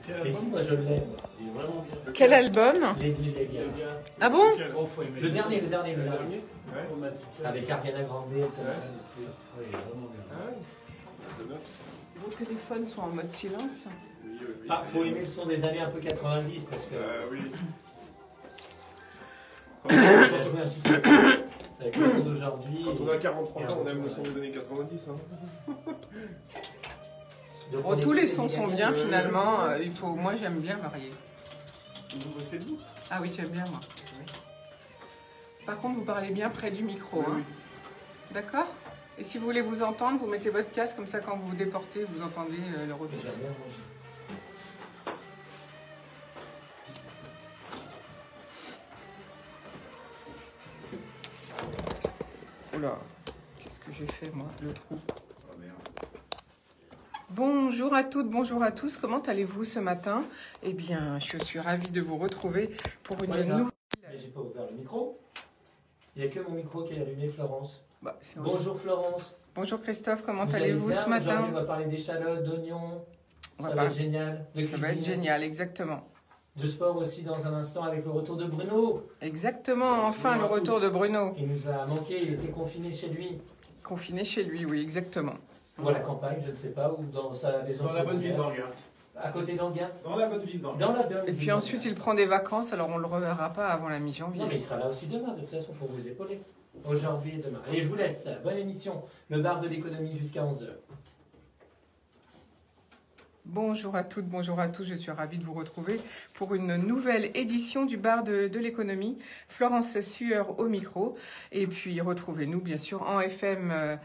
Quel album? Moi je l'aime, il est vraiment bien. Quel album? Les gars. Ah bon? Le dernier. Ouais. Avec Ariana Grande. Oui, il est vraiment bien. Ah ouais. Vos téléphones sont en mode silence? Oui. Ah, faut aimer le son des années un peu 90 parce que Oui. il a joué un petit peu avec le son d'aujourd'hui. Quand on a 43 ans, on aime le son des années 90. Hein. Donc, Bon, on tous les écoute sons sont bien finalement. Moi j'aime bien varier. Vous restez debout? Ah oui, j'aime bien moi. Par contre, vous parlez bien près du micro. Oui, Hein. oui. D'accord? Et si vous voulez vous entendre, vous mettez votre casque comme ça quand vous vous déportez, vous entendez le retour. J'aime bien, moi. Oula, qu'est-ce que j'ai fait moi? Le trou. Ah merde. Bonjour à toutes, bonjour à tous, comment allez-vous ce matin? Eh bien, je suis ravie de vous retrouver pour une nouvelle... Mais j'ai pas ouvert le micro. Il n'y a que mon micro qui est allumé, Florence. Bah, c'est Bonjour Florence. Bonjour Christophe, comment Vous allez allez-vous bien? ce matin? Aujourd'hui, on va parler d'échalotes, d'oignons. Ça va être génial. De Ça va cuisine. être génial, exactement. De sport aussi dans un instant avec le retour de Bruno. Exactement, enfin le retour de Bruno. Il nous a manqué, il était confiné chez lui. Confiné chez lui, oui, exactement. Ou à la campagne, je ne sais pas, ou dans sa maison. Dans la bonne ville secondaire. d'Anguin. À côté d'Anguin. Dans la bonne ville d'Anguin. Dans la bonne Et ville puis d'Anguin. ensuite, il prend des vacances, alors on ne le reverra pas avant la Non, mi-janvier. mais il sera là aussi demain, de toute façon, pour vous épauler. Aujourd'hui et demain. Allez, je vous laisse. Bonne émission. Le bar de l'économie jusqu'à 11h. Bonjour à toutes, bonjour à tous, je suis ravie de vous retrouver pour une nouvelle édition du bar de l'économie. Florence Sueur au micro. Et puis retrouvez-nous bien sûr en FM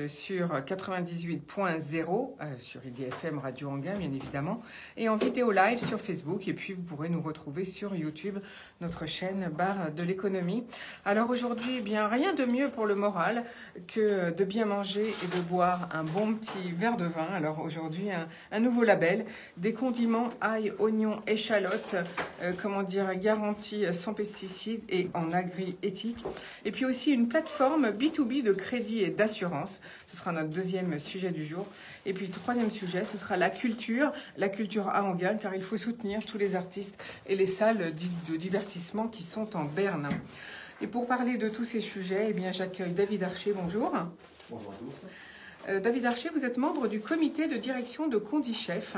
sur 98.0 sur IDFM Radio Anguin bien évidemment et en vidéo live sur Facebook et puis vous pourrez nous retrouver sur YouTube, notre chaîne Bar de l'économie. Alors aujourd'hui, eh bien rien de mieux pour le moral que de bien manger et de boire un bon petit verre de vin. Alors aujourd'hui un nouveau label, des condiments ail, oignons, échalotes, garantis sans pesticides et en agri-éthique. Et puis aussi une plateforme B2B de crédit et d'assurance. Ce sera notre deuxième sujet du jour. Et puis le troisième sujet, ce sera la culture à Anguin, car il faut soutenir tous les artistes et les salles de divertissement qui sont en berne. Et pour parler de tous ces sujets, eh bien j'accueille David Archer, bonjour. Bonjour à tous. David Archer, vous êtes membre du comité de direction de Condichef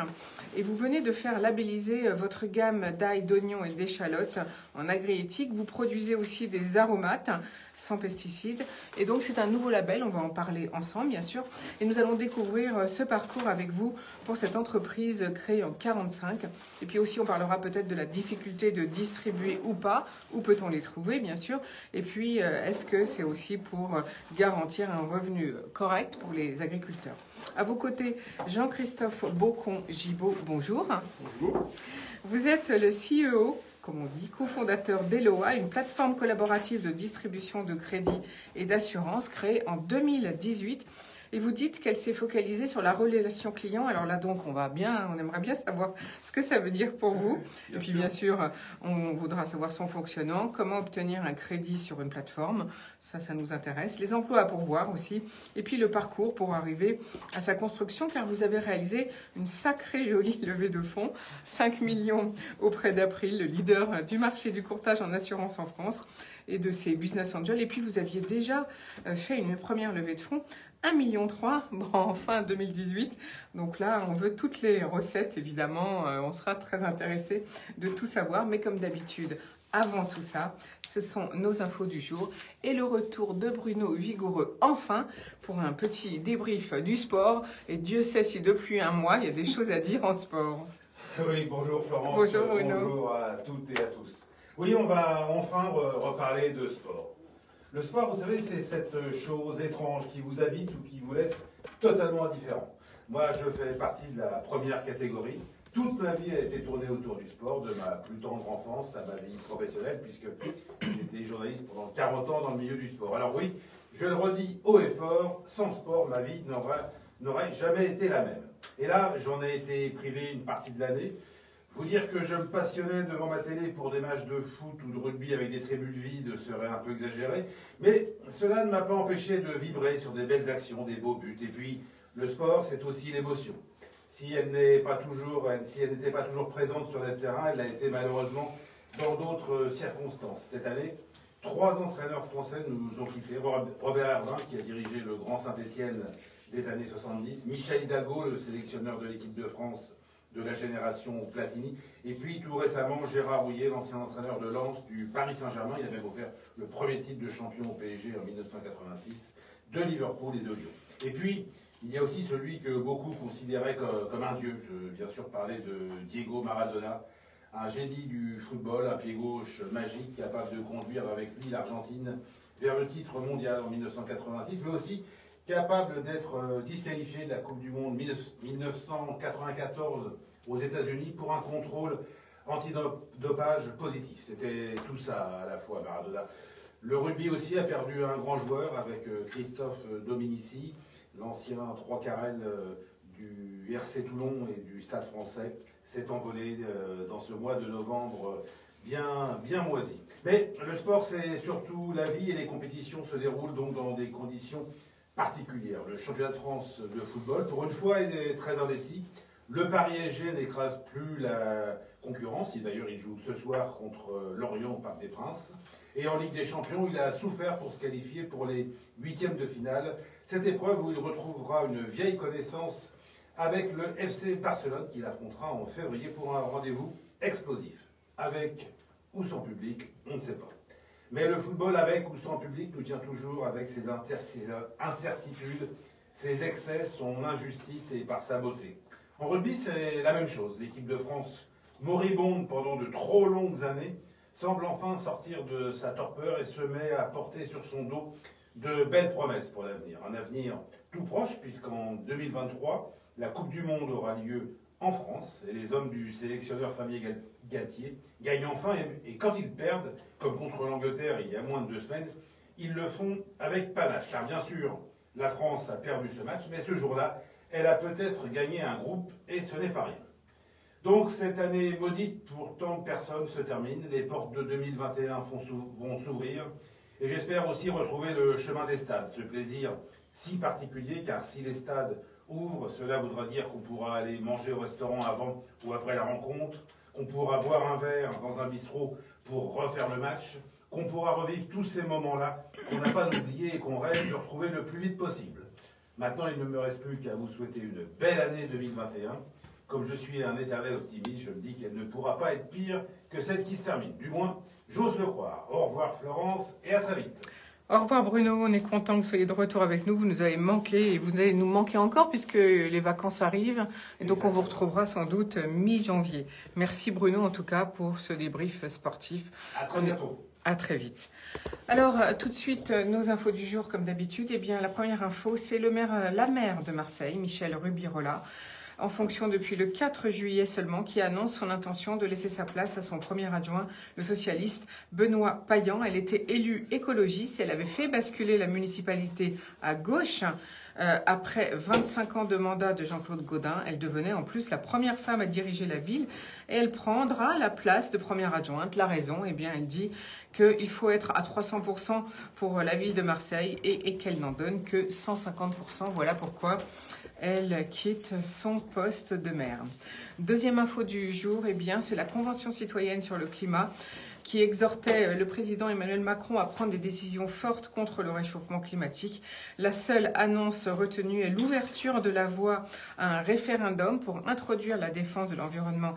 et vous venez de faire labelliser votre gamme d'ail, d'oignons et d'échalotes en agri-éthique. Vous produisez aussi des aromates sans pesticides et donc c'est un nouveau label, on va en parler ensemble bien sûr et nous allons découvrir ce parcours avec vous pour cette entreprise créée en 45 et puis aussi on parlera peut-être de la difficulté de distribuer ou pas, où peut-on les trouver bien sûr et puis est-ce que c'est aussi pour garantir un revenu correct pour les agriculteurs. À vos côtés, Jean-Christophe Bocon-Gibaud, bonjour. Bonjour. Vous êtes le CEO, comme on dit, cofondateur d'Eloa, une plateforme collaborative de distribution de crédit et d'assurance créée en 2018. Et vous dites qu'elle s'est focalisée sur la relation client. Alors là, donc, on aimerait bien savoir ce que ça veut dire pour vous. Et puis, bien sûr, on voudra savoir son fonctionnement, comment obtenir un crédit sur une plateforme. Ça nous intéresse. Les emplois à pourvoir aussi. Et puis, le parcours pour arriver à sa construction, car vous avez réalisé une sacrée jolie levée de fonds. 5 millions auprès d'April, le leader du marché du courtage en assurance en France et de ses business angels. Et puis, vous aviez déjà fait une première levée de fonds. 1,3 million, en fin 2018. Donc là, on veut toutes les recettes, évidemment. On sera très intéressé de tout savoir. Mais comme d'habitude, avant tout ça, ce sont nos infos du jour et le retour de Bruno Vigoureux, enfin, pour un petit débrief du sport. Et Dieu sait si depuis un mois, il y a des choses à dire en sport. Oui, bonjour Florence. Bonjour Bruno. Bonjour à toutes et à tous. Oui, on va enfin reparler de sport. Le sport, vous savez, c'est cette chose étrange qui vous habite ou qui vous laisse totalement indifférent. Moi, je fais partie de la première catégorie. Toute ma vie a été tournée autour du sport, de ma plus tendre enfance à ma vie professionnelle, puisque j'étais journaliste pendant 40 ans dans le milieu du sport. Alors oui, je le redis haut et fort, sans sport, ma vie n'aurait jamais été la même. Et là, j'en ai été privé une partie de l'année. Vous dire que je me passionnais devant ma télé pour des matchs de foot ou de rugby avec des tribunes vides serait un peu exagéré, mais cela ne m'a pas empêché de vibrer sur des belles actions, des beaux buts. Et puis, le sport, c'est aussi l'émotion. Si elle n'était pas toujours présente sur le terrain, elle l'a été malheureusement dans d'autres circonstances. Cette année, 3 entraîneurs français nous ont quittés. Robert Hervin, qui a dirigé le Grand Saint-Étienne des années 70, Michel Hidalgo, le sélectionneur de l'équipe de France de la génération Platini, et puis tout récemment Gérard Houllier, l'ancien entraîneur de Lens du Paris Saint-Germain. Il a même offert le premier titre de champion au PSG en 1986, de Liverpool et de Lyon. Et puis, il y a aussi celui que beaucoup considéraient comme un dieu. Je veux bien sûr parler de Diego Maradona, un génie du football, un pied gauche magique, capable de conduire avec lui l'Argentine vers le titre mondial en 1986, mais aussi capable d'être disqualifié de la Coupe du Monde 1994 aux États-Unis pour un contrôle antidopage positif. C'était tout ça à la fois, Maradona. Le rugby aussi a perdu un grand joueur avec Christophe Dominici, l'ancien 3 carrel du RC Toulon et du Stade français, s'est envolé dans ce mois de novembre bien moisi. Mais le sport, c'est surtout la vie, et les compétitions se déroulent donc dans des conditions particulière. Le championnat de France de football, pour une fois, est très indécis. Le Paris SG n'écrase plus la concurrence. D'ailleurs, il joue ce soir contre Lorient au Parc des Princes. Et en Ligue des Champions, il a souffert pour se qualifier pour les 8e de finale. Cette épreuve où il retrouvera une vieille connaissance avec le FC Barcelone qu'il affrontera en février pour un rendez-vous explosif. Avec ou sans public, on ne sait pas. Mais le football, avec ou sans public, nous tient toujours avec ses incertitudes, ses excès, son injustice et par sa beauté. En rugby, c'est la même chose. L'équipe de France, moribonde pendant de trop longues années, semble enfin sortir de sa torpeur et se met à porter sur son dos de belles promesses pour l'avenir. Un avenir tout proche, puisqu'en 2023, la Coupe du Monde aura lieu en France, et les hommes du sélectionneur Fabien Galtier gagnent enfin, et quand ils perdent, comme contre l'Angleterre il y a moins de 2 semaines, ils le font avec panache. Car bien sûr, la France a perdu ce match, mais ce jour-là, elle a peut-être gagné un groupe, et ce n'est pas rien. Donc cette année maudite pour tant de personnes se termine, les portes de 2021 vont s'ouvrir, et j'espère aussi retrouver le chemin des stades, ce plaisir si particulier, car si les stades ouvrent, cela voudra dire qu'on pourra aller manger au restaurant avant ou après la rencontre, qu'on pourra boire un verre dans un bistrot pour refaire le match, qu'on pourra revivre tous ces moments-là qu'on n'a pas oubliés et qu'on rêve de retrouver le plus vite possible. Maintenant, il ne me reste plus qu'à vous souhaiter une belle année 2021. Comme je suis un éternel optimiste, je me dis qu'elle ne pourra pas être pire que celle qui se termine. Du moins, j'ose le croire. Au revoir Florence et à très vite. Au revoir Bruno, on est content que vous soyez de retour avec nous. Vous nous avez manqué et vous allez nous manquer encore puisque les vacances arrivent. Et donc on vous retrouvera sans doute mi-janvier. Merci Bruno en tout cas pour ce débrief sportif. À très bientôt. À très vite. Alors tout de suite, nos infos du jour comme d'habitude. Eh bien la première info, c'est la maire de Marseille, Michèle Rubirola, en fonction depuis le 4 juillet seulement, qui annonce son intention de laisser sa place à son premier adjoint, le socialiste Benoît Payan. Elle était élue écologiste, elle avait fait basculer la municipalité à gauche. Après 25 ans de mandat de Jean-Claude Gaudin, elle devenait en plus la première femme à diriger la ville et elle prendra la place de première adjointe. La raison, eh bien, elle dit qu'il faut être à 300% pour la ville de Marseille et qu'elle n'en donne que 150%. Voilà pourquoi elle quitte son poste de maire. Deuxième info du jour, eh bien, c'est la Convention citoyenne sur le climat qui exhortait le président Emmanuel Macron à prendre des décisions fortes contre le réchauffement climatique. La seule annonce retenue est l'ouverture de la voie à un référendum pour introduire la défense de l'environnement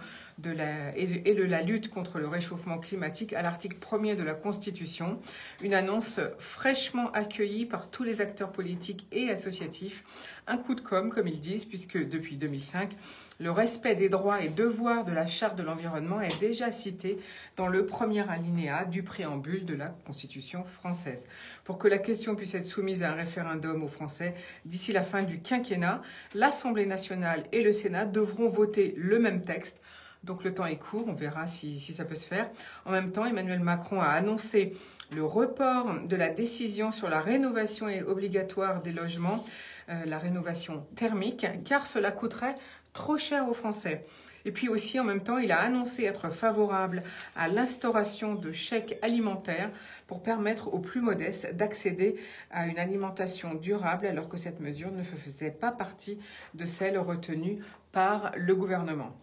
et de la lutte contre le réchauffement climatique à l'article 1er de la Constitution. Une annonce fraîchement accueillie par tous les acteurs politiques et associatifs. Un coup de com', comme ils disent, puisque depuis 2005, le respect des droits et devoirs de la Charte de l'environnement est déjà cité dans le premier alinéa du préambule de la Constitution française. Pour que la question puisse être soumise à un référendum aux Français d'ici la fin du quinquennat, l'Assemblée nationale et le Sénat devront voter le même texte. Donc le temps est court, on verra si ça peut se faire. En même temps, Emmanuel Macron a annoncé le report de la décision sur la rénovation obligatoire des logements la rénovation thermique, car cela coûterait trop cher aux Français. Et puis aussi, en même temps, il a annoncé être favorable à l'instauration de chèques alimentaires pour permettre aux plus modestes d'accéder à une alimentation durable, alors que cette mesure ne faisait pas partie de celles retenues par le gouvernement.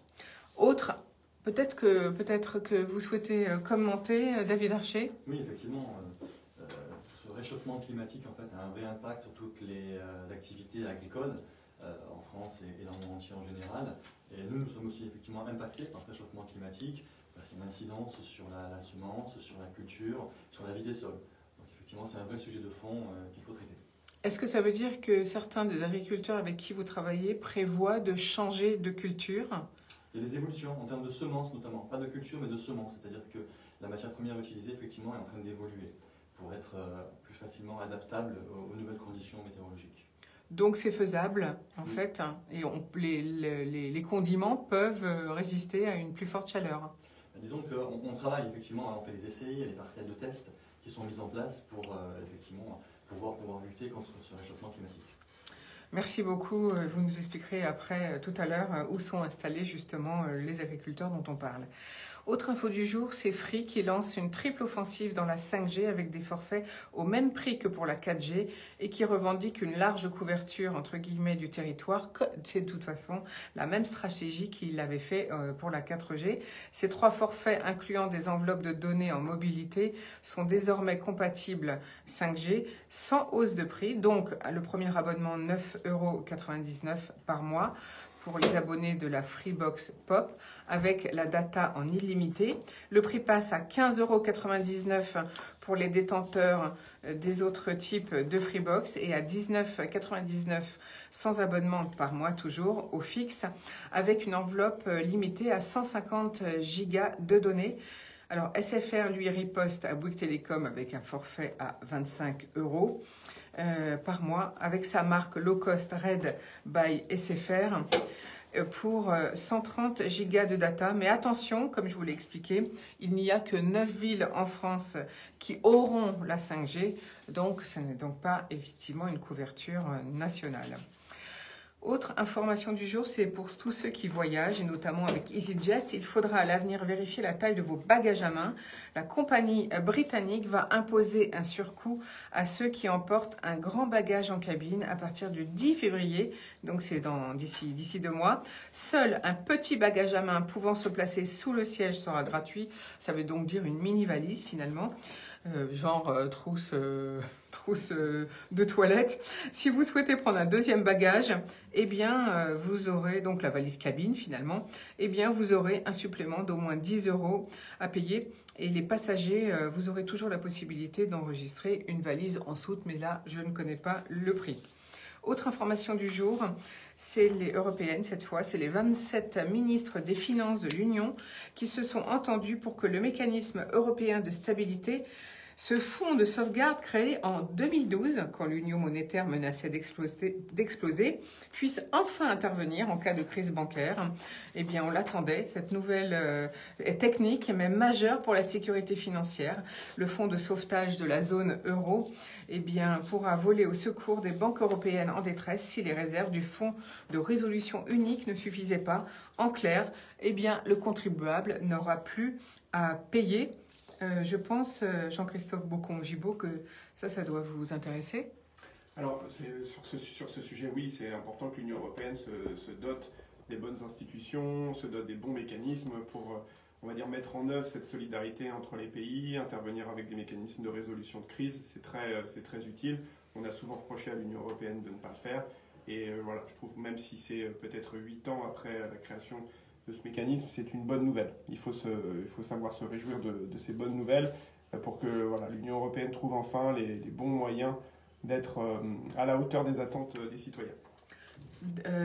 Autre, peut-être que vous souhaitez commenter, David Archer. Oui, effectivement, ce réchauffement climatique en fait, a un vrai impact sur toutes les activités agricoles en France et dans le monde entier en général. Et nous sommes aussi effectivement impactés par ce réchauffement climatique parce qu'il y a une incidence sur la semence, sur la culture, sur la vie des sols. Donc effectivement, c'est un vrai sujet de fond qu'il faut traiter. Est-ce que ça veut dire que certains des agriculteurs avec qui vous travaillez prévoient de changer de culture ? Il y a des évolutions en termes de semences notamment, pas de culture mais de semences, c'est-à-dire que la matière première utilisée effectivement est en train d'évoluer pour être plus facilement adaptable aux nouvelles conditions météorologiques. Donc c'est faisable en fait, et les condiments peuvent résister à une plus forte chaleur. Disons qu'on travaille effectivement, on fait des essais, il y a des parcelles de tests qui sont mises en place pour effectivement pouvoir lutter contre ce réchauffement climatique. Merci beaucoup. Vous nous expliquerez après, tout à l'heure, où sont installés justement les agriculteurs dont on parle. Autre info du jour, c'est Free qui lance une triple offensive dans la 5G avec des forfaits au même prix que pour la 4G et qui revendique une large couverture entre guillemets du territoire. C'est de toute façon la même stratégie qu'il avait fait pour la 4G. Ces 3 forfaits incluant des enveloppes de données en mobilité sont désormais compatibles 5G sans hausse de prix. Donc le premier abonnement 9,99 € par mois pour les abonnés de la Freebox Pop avec la data en illimité. Le prix passe à 15,99 € pour les détenteurs des autres types de Freebox et à 19,99 € sans abonnement par mois toujours au fixe avec une enveloppe limitée à 150 gigas de données. Alors SFR lui riposte à Bouygues Telecom avec un forfait à 25 € par mois avec sa marque low cost Red by SFR pour 130 gigas de data. Mais attention, comme je vous l'ai expliqué, il n'y a que 9 villes en France qui auront la 5G, donc ce n'est donc pas effectivement une couverture nationale. Autre information du jour, c'est pour tous ceux qui voyagent, et notamment avec EasyJet, il faudra à l'avenir vérifier la taille de vos bagages à main. La compagnie britannique va imposer un surcoût à ceux qui emportent un grand bagage en cabine à partir du 10 février, donc c'est d'ici 2 mois. Seul un petit bagage à main pouvant se placer sous le siège sera gratuit. Ça veut donc dire une mini-valise finalement. Trousse de toilette. Si vous souhaitez prendre un deuxième bagage, eh bien, vous aurez donc la valise cabine finalement, eh bien, vous aurez un supplément d'au moins 10 € à payer. Et les passagers, vous aurez toujours la possibilité d'enregistrer une valise en soute, mais là, je ne connais pas le prix. Autre information du jour, c'est les européennes cette fois, c'est les 27 ministres des Finances de l'Union qui se sont entendus pour que le mécanisme européen de stabilité, ce fonds de sauvegarde créé en 2012, quand l'union monétaire menaçait d'exploser, puisse enfin intervenir en cas de crise bancaire. Eh bien, on l'attendait. Cette nouvelle est technique, mais majeure pour la sécurité financière. Le fonds de sauvetage de la zone euro, eh bien, pourra voler au secours des banques européennes en détresse si les réserves du fonds de résolution unique ne suffisaient pas. En clair, eh bien, le contribuable n'aura plus à payer. Je pense, Jean-Christophe Bocon-Gibaud, que ça doit vous intéresser. Alors, sur ce sujet, oui, c'est important que l'Union européenne se dote des bonnes institutions, se dote des bons mécanismes pour, on va dire, mettre en œuvre cette solidarité entre les pays, intervenir avec des mécanismes de résolution de crise. C'est très utile. On a souvent reproché à l'Union européenne de ne pas le faire. Et voilà, je trouve, même si c'est peut-être 8 ans après la création de ce mécanisme, c'est une bonne nouvelle. Il faut savoir se réjouir de ces bonnes nouvelles pour que l'Union européenne trouve enfin les bons moyens d'être à la hauteur des attentes des citoyens.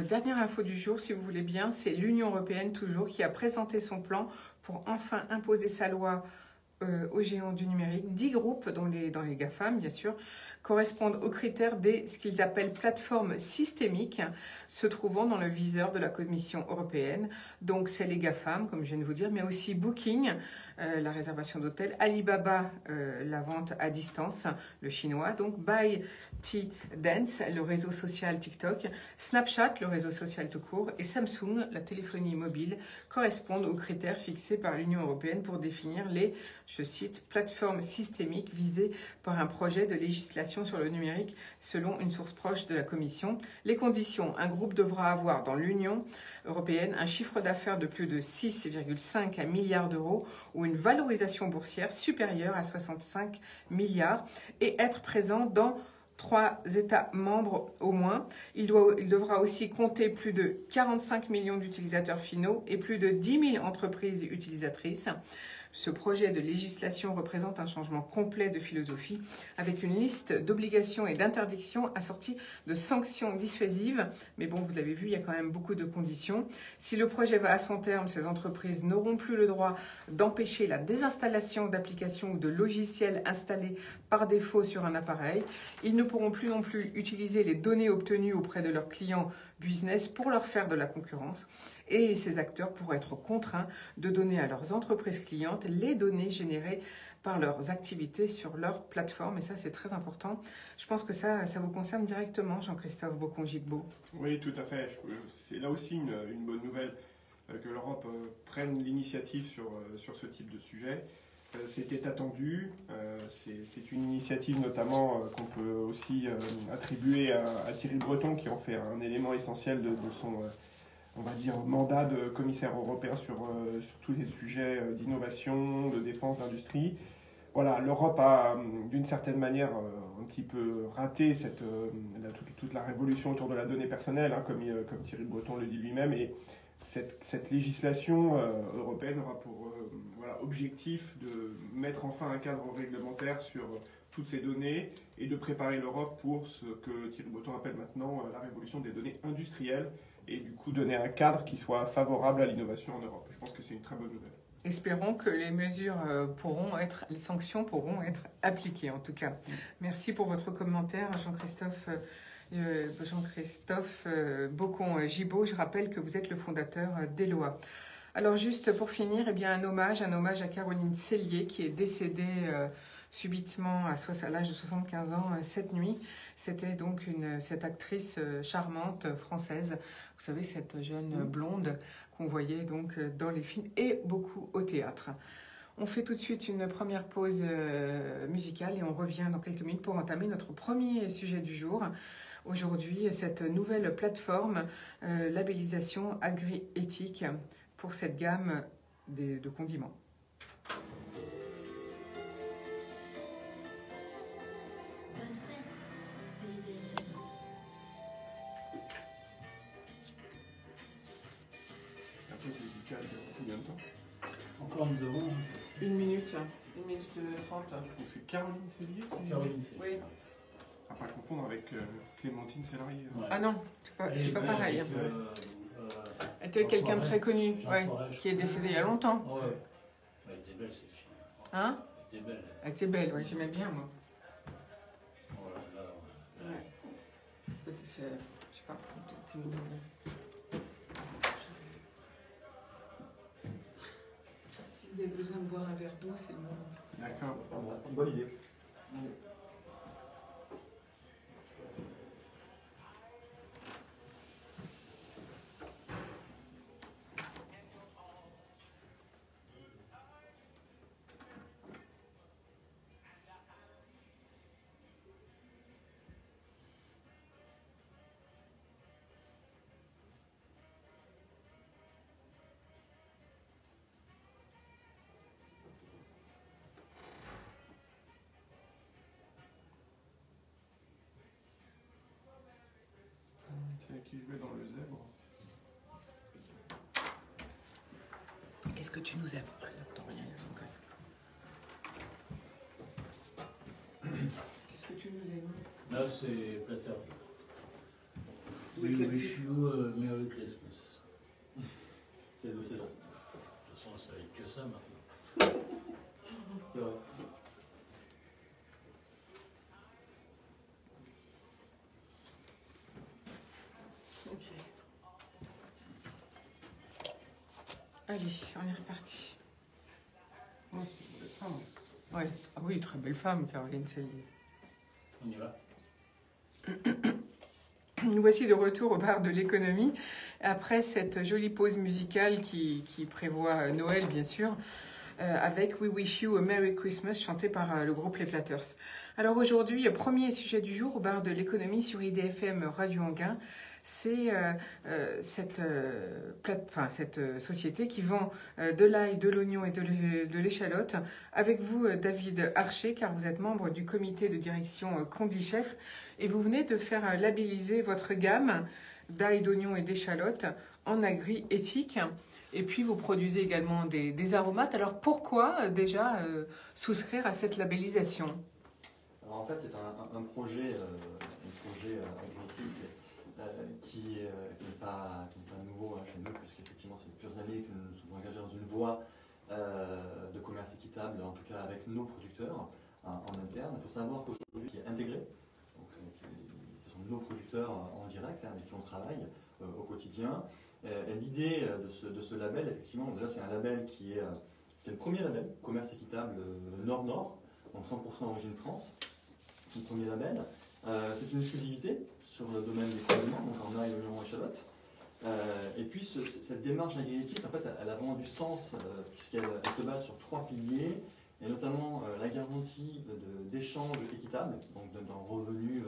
Dernière info du jour, si vous voulez bien, c'est l'Union européenne toujours qui a présenté son plan pour enfin imposer sa loi aux géants du numérique. 10 groupes, dans les GAFAM bien sûr, correspondent aux critères ce qu'ils appellent plateformes systémiques. se trouvant dans le viseur de la Commission européenne. Donc c'est les GAFAM, comme je viens de vous dire, mais aussi Booking, la réservation d'hôtels, Alibaba, la vente à distance, le chinois, donc ByteDance, le réseau social TikTok, Snapchat, le réseau social tout court, et Samsung, la téléphonie mobile, correspondent aux critères fixés par l'Union européenne pour définir les, je cite, plateformes systémiques visées par un projet de législation sur le numérique selon une source proche de la Commission. Les conditions: un groupe devra avoir dans l'Union européenne un chiffre d'affaires de plus de 6,5 milliards d'euros ou une valorisation boursière supérieure à 65 milliards et être présent dans 3 États membres au moins. Il devra aussi compter plus de 45 millions d'utilisateurs finaux et plus de 10 000 entreprises utilisatrices. Ce projet de législation représente un changement complet de philosophie avec une liste d'obligations et d'interdictions assorties de sanctions dissuasives. Mais bon, vous l'avez vu, il y a quand même beaucoup de conditions. Si le projet va à son terme, ces entreprises n'auront plus le droit d'empêcher la désinstallation d'applications ou de logiciels installés par défaut sur un appareil. Ils ne pourront plus non plus utiliser les données obtenues auprès de leurs clients business pour leur faire de la concurrence. Et ces acteurs pourraient être contraints de donner à leurs entreprises clientes les données générées par leurs activités sur leur plateforme. Et ça, c'est très important. Je pense que ça vous concerne directement, Jean-Christophe Bocon-Gigbo. Oui, tout à fait. C'est là aussi une bonne nouvelle que l'Europe prenne l'initiative sur ce type de sujet. C'était attendu. C'est une initiative notamment qu'on peut aussi attribuer à Thierry Breton, qui en fait un élément essentiel de son on va dire, mandat de commissaire européen sur tous les sujets d'innovation, de défense, d'industrie. Voilà, l'Europe a, d'une certaine manière, un petit peu raté toute la révolution autour de la donnée personnelle, hein, comme Thierry Breton le dit lui-même. Et cette législation européenne aura pour objectif de mettre enfin un cadre réglementaire sur toutes ces données et de préparer l'Europe pour ce que Thierry Breton appelle maintenant la révolution des données industrielles, et du coup donner un cadre qui soit favorable à l'innovation en Europe. Je pense que c'est une très bonne nouvelle. Espérons que les mesures les sanctions pourront être appliquées en tout cas. Merci pour votre commentaire, Jean-Christophe Bocon-Gigbo. Je rappelle que vous êtes le fondateur d'Eloa. Alors juste pour finir, un hommage à Caroline Cellier qui est décédée subitement à l'âge de 75 ans cette nuit. C'était donc cette actrice charmante française, vous savez, cette jeune blonde qu'on voyait donc dans les films et beaucoup au théâtre. On fait tout de suite une première pause musicale et on revient dans quelques minutes pour entamer notre premier sujet du jour. Aujourd'hui, cette nouvelle plateforme labellisation agri-éthique pour cette gamme de condiments. Combien de temps? Encore nous devons. 1 minute 30. Donc c'est Caroline Cellier Caroline Cellier. Oui. À pas confondre avec Clémentine Célarier. Ouais. Ah non, c'est pas pareil. Elle était quelqu'un de très connu, qui est décédé il y a longtemps. Ouais. Elle était belle, cette fille. Hein? Elle était belle. Elle était belle, oui, j'aimais bien, moi. Oh là là. Ouais. Je sais pas, si vous avez besoin de boire un verre d'eau, c'est le moment. D'accord. Bonne idée. Qui jouait dans le zèbre. Qu'est-ce que tu nous aimes? Attends, rien, il y a son casque. Qu'est-ce que tu nous aimes? Là, c'est Platter. Oui, We wish you a Merry Christmas. C'est de saison. De toute façon, ça va être que ça maintenant. C'est vrai. Ok. Allez, on est reparti. Ouais, c'est une belle femme. Ouais. Ah oui, très belle femme, Caroline Cellier. On y va. Nous voici de retour au bar de l'économie, après cette jolie pause musicale qui prévoit Noël, bien sûr, avec We Wish You a Merry Christmas, chanté par le groupe Les Platters. Alors aujourd'hui, premier sujet du jour au bar de l'économie sur IDFM Radio Anguin, c'est cette société qui vend de l'ail, de l'oignon et de l'échalote. Avec vous, David Archer, car vous êtes membre du comité de direction Condichef, et vous venez de faire labelliser votre gamme d'ail, d'oignon et d'échalote en agri-éthique. Et puis vous produisez également des aromates. Alors pourquoi déjà souscrire à cette labellisation? Alors en fait, c'est un projet agri-éthique qui n'est pas nouveau chez nous, puisqu'effectivement, c'est depuis plusieurs années que nous nous sommes engagés dans une voie de commerce équitable, en tout cas avec nos producteurs en interne. Il faut savoir qu'aujourd'hui, qui est intégré, donc, ce sont nos producteurs en direct avec qui on travaille au quotidien. L'idée de ce label, effectivement, déjà c'est un label c'est le premier label, commerce équitable Nord-Nord, donc 100% origine France, le premier label. C'est une exclusivité sur le domaine des condiments, donc en ail, oignon, échalote. Et puis cette démarche agri-éthique, en fait, elle a vraiment du sens puisqu'elle se base sur 3 piliers, et notamment la garantie d'échanges équitables, donc d'un revenu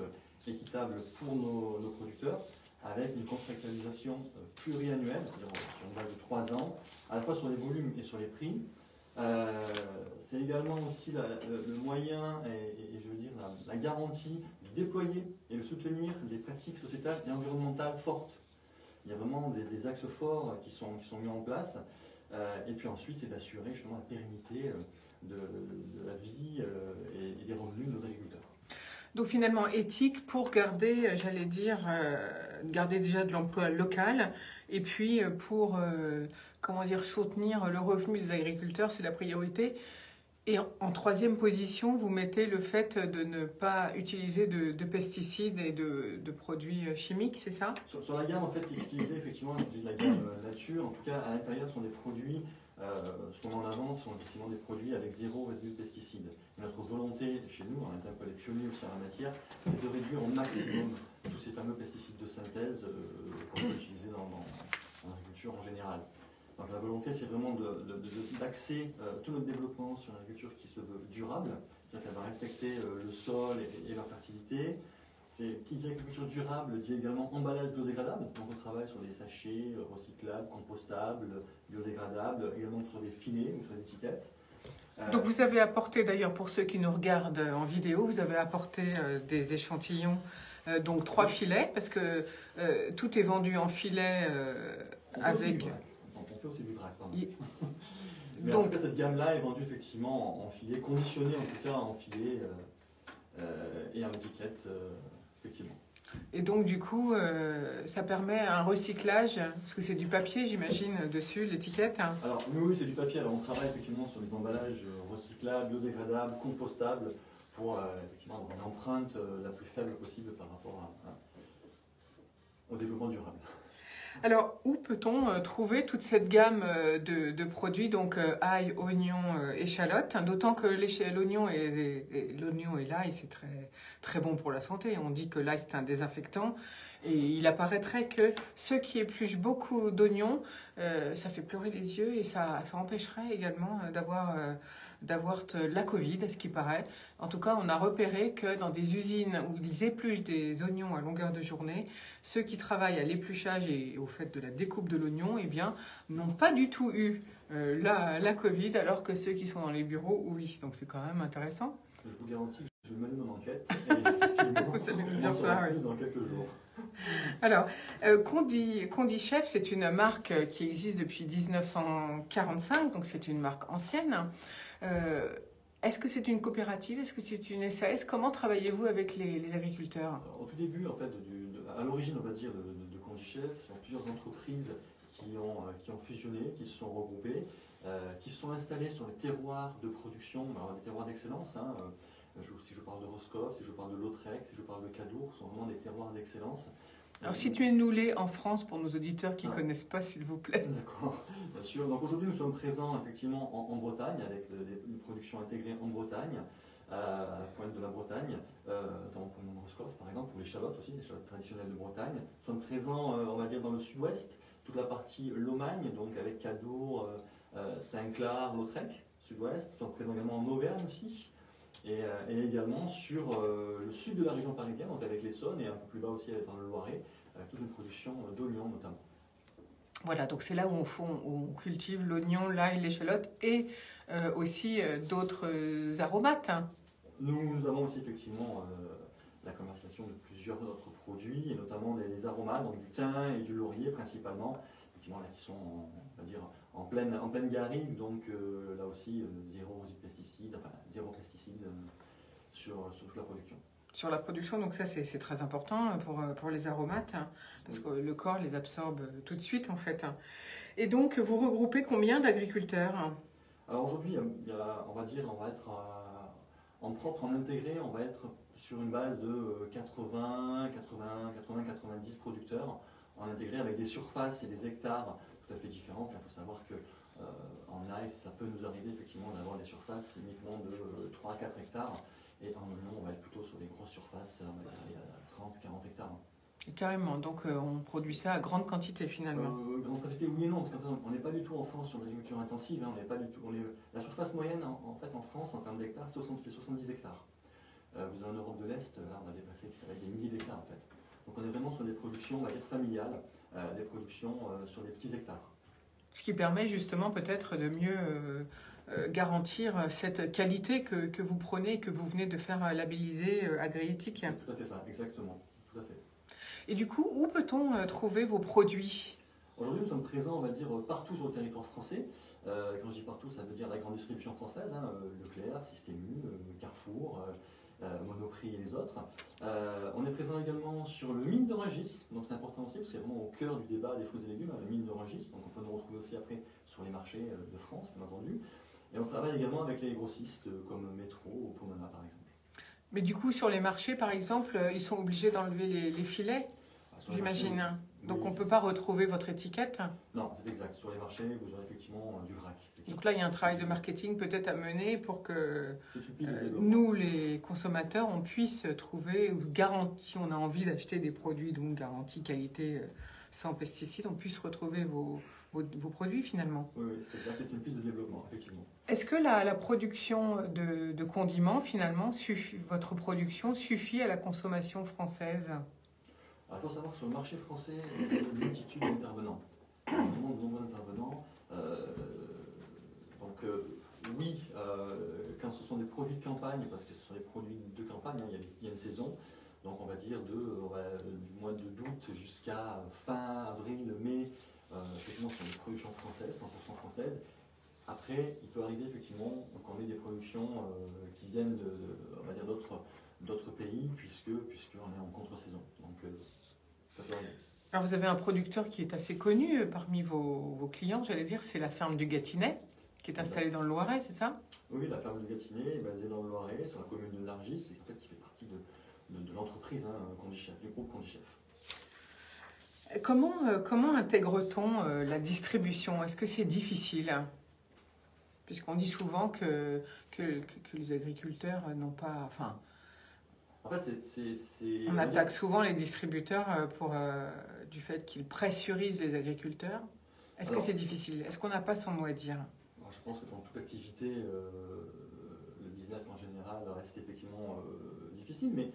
équitable pour nos producteurs, avec une contractualisation pluriannuelle, c'est-à-dire sur une base de 3 ans, à la fois sur les volumes et sur les prix. C'est également aussi le moyen et je veux dire la garantie de déployer et de soutenir des pratiques sociétales et environnementales fortes. Il y a vraiment des axes forts qui sont mis en place. Et puis ensuite, c'est d'assurer justement la pérennité de la vie et des revenus de nos agriculteurs. Donc finalement éthique pour garder, garder déjà de l'emploi local, et puis pour soutenir le revenu des agriculteurs, c'est la priorité. Et en troisième position, vous mettez le fait de ne pas utiliser de pesticides et de produits chimiques, c'est ça? Sur la gamme en fait qui est utilisée, effectivement, c'est de la gamme nature. En tout cas, à l'intérieur, ce sont des produits, ce qu'on met en avant, sont effectivement des produits avec 0 résidu de pesticides. Et notre volonté chez nous, on est un peu les pionniers aussi en la matière, c'est de réduire au maximum tous ces fameux pesticides de synthèse qu'on peut utiliser dans l'agriculture en général. Donc la volonté, c'est vraiment d'axer tout notre développement sur une agriculture qui se veut durable, c'est-à-dire qu'elle va respecter le sol et leur fertilité. Qui dit agriculture durable dit également emballage biodégradable. Donc on travaille sur des sachets recyclables, compostables, biodégradables, également sur des filets ou sur des étiquettes. Donc vous avez apporté, d'ailleurs pour ceux qui nous regardent en vidéo, vous avez apporté des échantillons, donc 3 filets, parce que tout est vendu en filet avec... On fait aussi du vrac, pardon. Mais Donc, en tout cas, cette gamme-là est vendue effectivement en filet, conditionnée en tout cas en filet et en étiquette, effectivement. Et donc du coup, ça permet un recyclage, parce que c'est du papier, j'imagine, dessus, l'étiquette. Alors oui, c'est du papier. Alors on travaille effectivement sur des emballages recyclables, biodégradables, compostables, pour effectivement avoir une empreinte la plus faible possible par rapport au développement durable. Alors, où peut-on trouver toute cette gamme de produits, donc ail, oignon, échalote, d'autant que l'oignon et l'ail, c'est très, très bon pour la santé. On dit que l'ail, c'est un désinfectant. Et il apparaîtrait que ceux qui épluchent beaucoup d'oignons, ça fait pleurer les yeux et ça empêcherait également d'avoir la Covid, à ce qui paraît. En tout cas, on a repéré que dans des usines où ils épluchent des oignons à longueur de journée, ceux qui travaillent à l'épluchage et au fait de la découpe de l'oignon, eh bien, n'ont pas du tout eu la Covid, alors que ceux qui sont dans les bureaux, oui. Donc c'est quand même intéressant. Je vous garantis que je vais mener mon enquête. Et vous allez nous dire ça, oui. Dans quelques jours. Alors, Condichef, c'est une marque qui existe depuis 1945, donc c'est une marque ancienne. Est-ce que c'est une coopérative? Est-ce que c'est une SAS? Comment travaillez-vous avec les agriculteurs? Alors, au tout début, en fait, à l'origine, on va dire, de Condichef, ce sont plusieurs entreprises qui ont fusionné, qui se sont regroupées, qui se sont installées sur les terroirs de production, alors les terroirs d'excellence. Si je parle de Roscoff, si je parle de Lautrec, si je parle de Cadour, ce sont vraiment des terroirs d'excellence Alors situez-nous-les en France pour nos auditeurs qui ne connaissent pas, s'il vous plaît. D'accord, bien sûr. Donc aujourd'hui, nous sommes présents effectivement en Bretagne, avec des productions intégrées en Bretagne, à la pointe de la Bretagne, notamment pour le Roscoff par exemple, pour l'échalote aussi, l'échalote traditionnelle de Bretagne. Nous sommes présents, on va dire, dans le sud-ouest, toute la partie Lomagne, donc avec Cadour, Saint-Clar, Lautrec, sud-ouest. Nous sommes présents également en Auvergne aussi, et également sur le sud de la région parisienne, donc avec l'Essonne, et un peu plus bas aussi dans le Loiret, avec toute une production d'oignons notamment. Voilà, donc c'est là où on cultive l'oignon, l'ail, l'échalote et aussi d'autres aromates. Nous avons aussi effectivement la commercialisation de plusieurs autres produits, et notamment des aromates, donc du thym et du laurier principalement, effectivement là qui sont on va dire, en pleine garrigue, donc là aussi zéro pesticide sur toute la production. Sur la production, donc ça c'est très important pour les aromates, hein, parce que le corps les absorbe tout de suite en fait. Et donc vous regroupez combien d'agriculteurs? Alors aujourd'hui, on va dire, on va être en propre, en intégré, on va être sur une base de 80, 90 producteurs en intégré avec des surfaces et des hectares tout à fait différentes. Il faut savoir que en ail, ça peut nous arriver effectivement d'avoir des surfaces uniquement de 3 à 4 hectares. Et en oignon, on va être plutôt sur des grosses surfaces, on va aller à 30, 40 hectares. Et carrément, donc on produit ça à grande quantité finalement. Grande quantité, oui et non, parce qu'on n'est pas du tout en France sur l'agriculture intensive. Hein, on n'est pas du tout, la surface moyenne en fait en France en termes d'hectares, c'est 70 hectares. Vous avez en Europe de l'Est, là on a dépassé des milliers d'hectares en fait. Donc on est vraiment sur des productions, on va dire familiales, des productions sur des petits hectares. Ce qui permet justement peut-être de mieux garantir cette qualité que vous prenez, que vous venez de faire labelliser Agriéthique. C'est tout à fait ça, exactement. Tout à fait. Et du coup, où peut-on trouver vos produits? Aujourd'hui, nous sommes présents, on va dire, partout sur le territoire français. Quand je dis partout, ça veut dire la grande distribution française, hein, Leclerc, Système U, Carrefour, Monoprix et les autres. On est présent également sur le mine de Rungis, donc c'est important aussi parce que c'est vraiment au cœur du débat des fruits et légumes, hein, le mine de Rungis, donc on peut nous retrouver aussi après sur les marchés de France, bien entendu. Et on travaille également avec les grossistes comme Métro ou Pomona par exemple. Mais du coup, sur les marchés, par exemple, ils sont obligés d'enlever les filets, j'imagine. Oui. Donc on ne peut pas retrouver votre étiquette? Non, c'est exact. Sur les marchés, vous aurez effectivement du vrac. Donc là, il y a un travail de marketing peut-être à mener pour que nous, les consommateurs, on puisse trouver, ou garantie, on a envie d'acheter des produits, donc garantie qualité sans pesticides, on puisse retrouver vos produits finalement. Oui, c'est exact, c'est une piste de développement, effectivement. Est-ce que la production de condiments, finalement, votre production suffit à la consommation française? Alors, il faut savoir que sur le marché français, il y a une multitude d'intervenants. Vraiment de nombreux intervenants. Oui, quand ce sont des produits de campagne, parce que ce sont des produits de campagne, hein, il y a une saison, donc on va dire du mois d'août jusqu'à fin avril, mai, effectivement ce sont des productions françaises, 100% françaises. Après, il peut arriver effectivement qu'on ait des productions qui viennent on va dire d'autres pays, puisqu'on est en contre-saison. Donc ça peut arriver. Alors vous avez un producteur qui est assez connu parmi vos clients, j'allais dire, c'est la ferme du Gâtinais, qui est installée dans le Loiret, c'est ça? Oui, la ferme du Gâtinais est basée dans le Loiret, sur la commune de Largis, et en fait qui fait partie de l'entreprise, hein, Condichef, du groupe Condichef. Comment intègre-t-on la distribution? Est-ce que c'est difficile? Puisqu'on dit souvent que les agriculteurs n'ont pas... Enfin, en fait, on attaque souvent les distributeurs du fait qu'ils pressurisent les agriculteurs. Est-ce que c'est difficile? Est-ce qu'on n'a pas son mot à dire? Je pense que dans toute activité, le business en général reste effectivement difficile, mais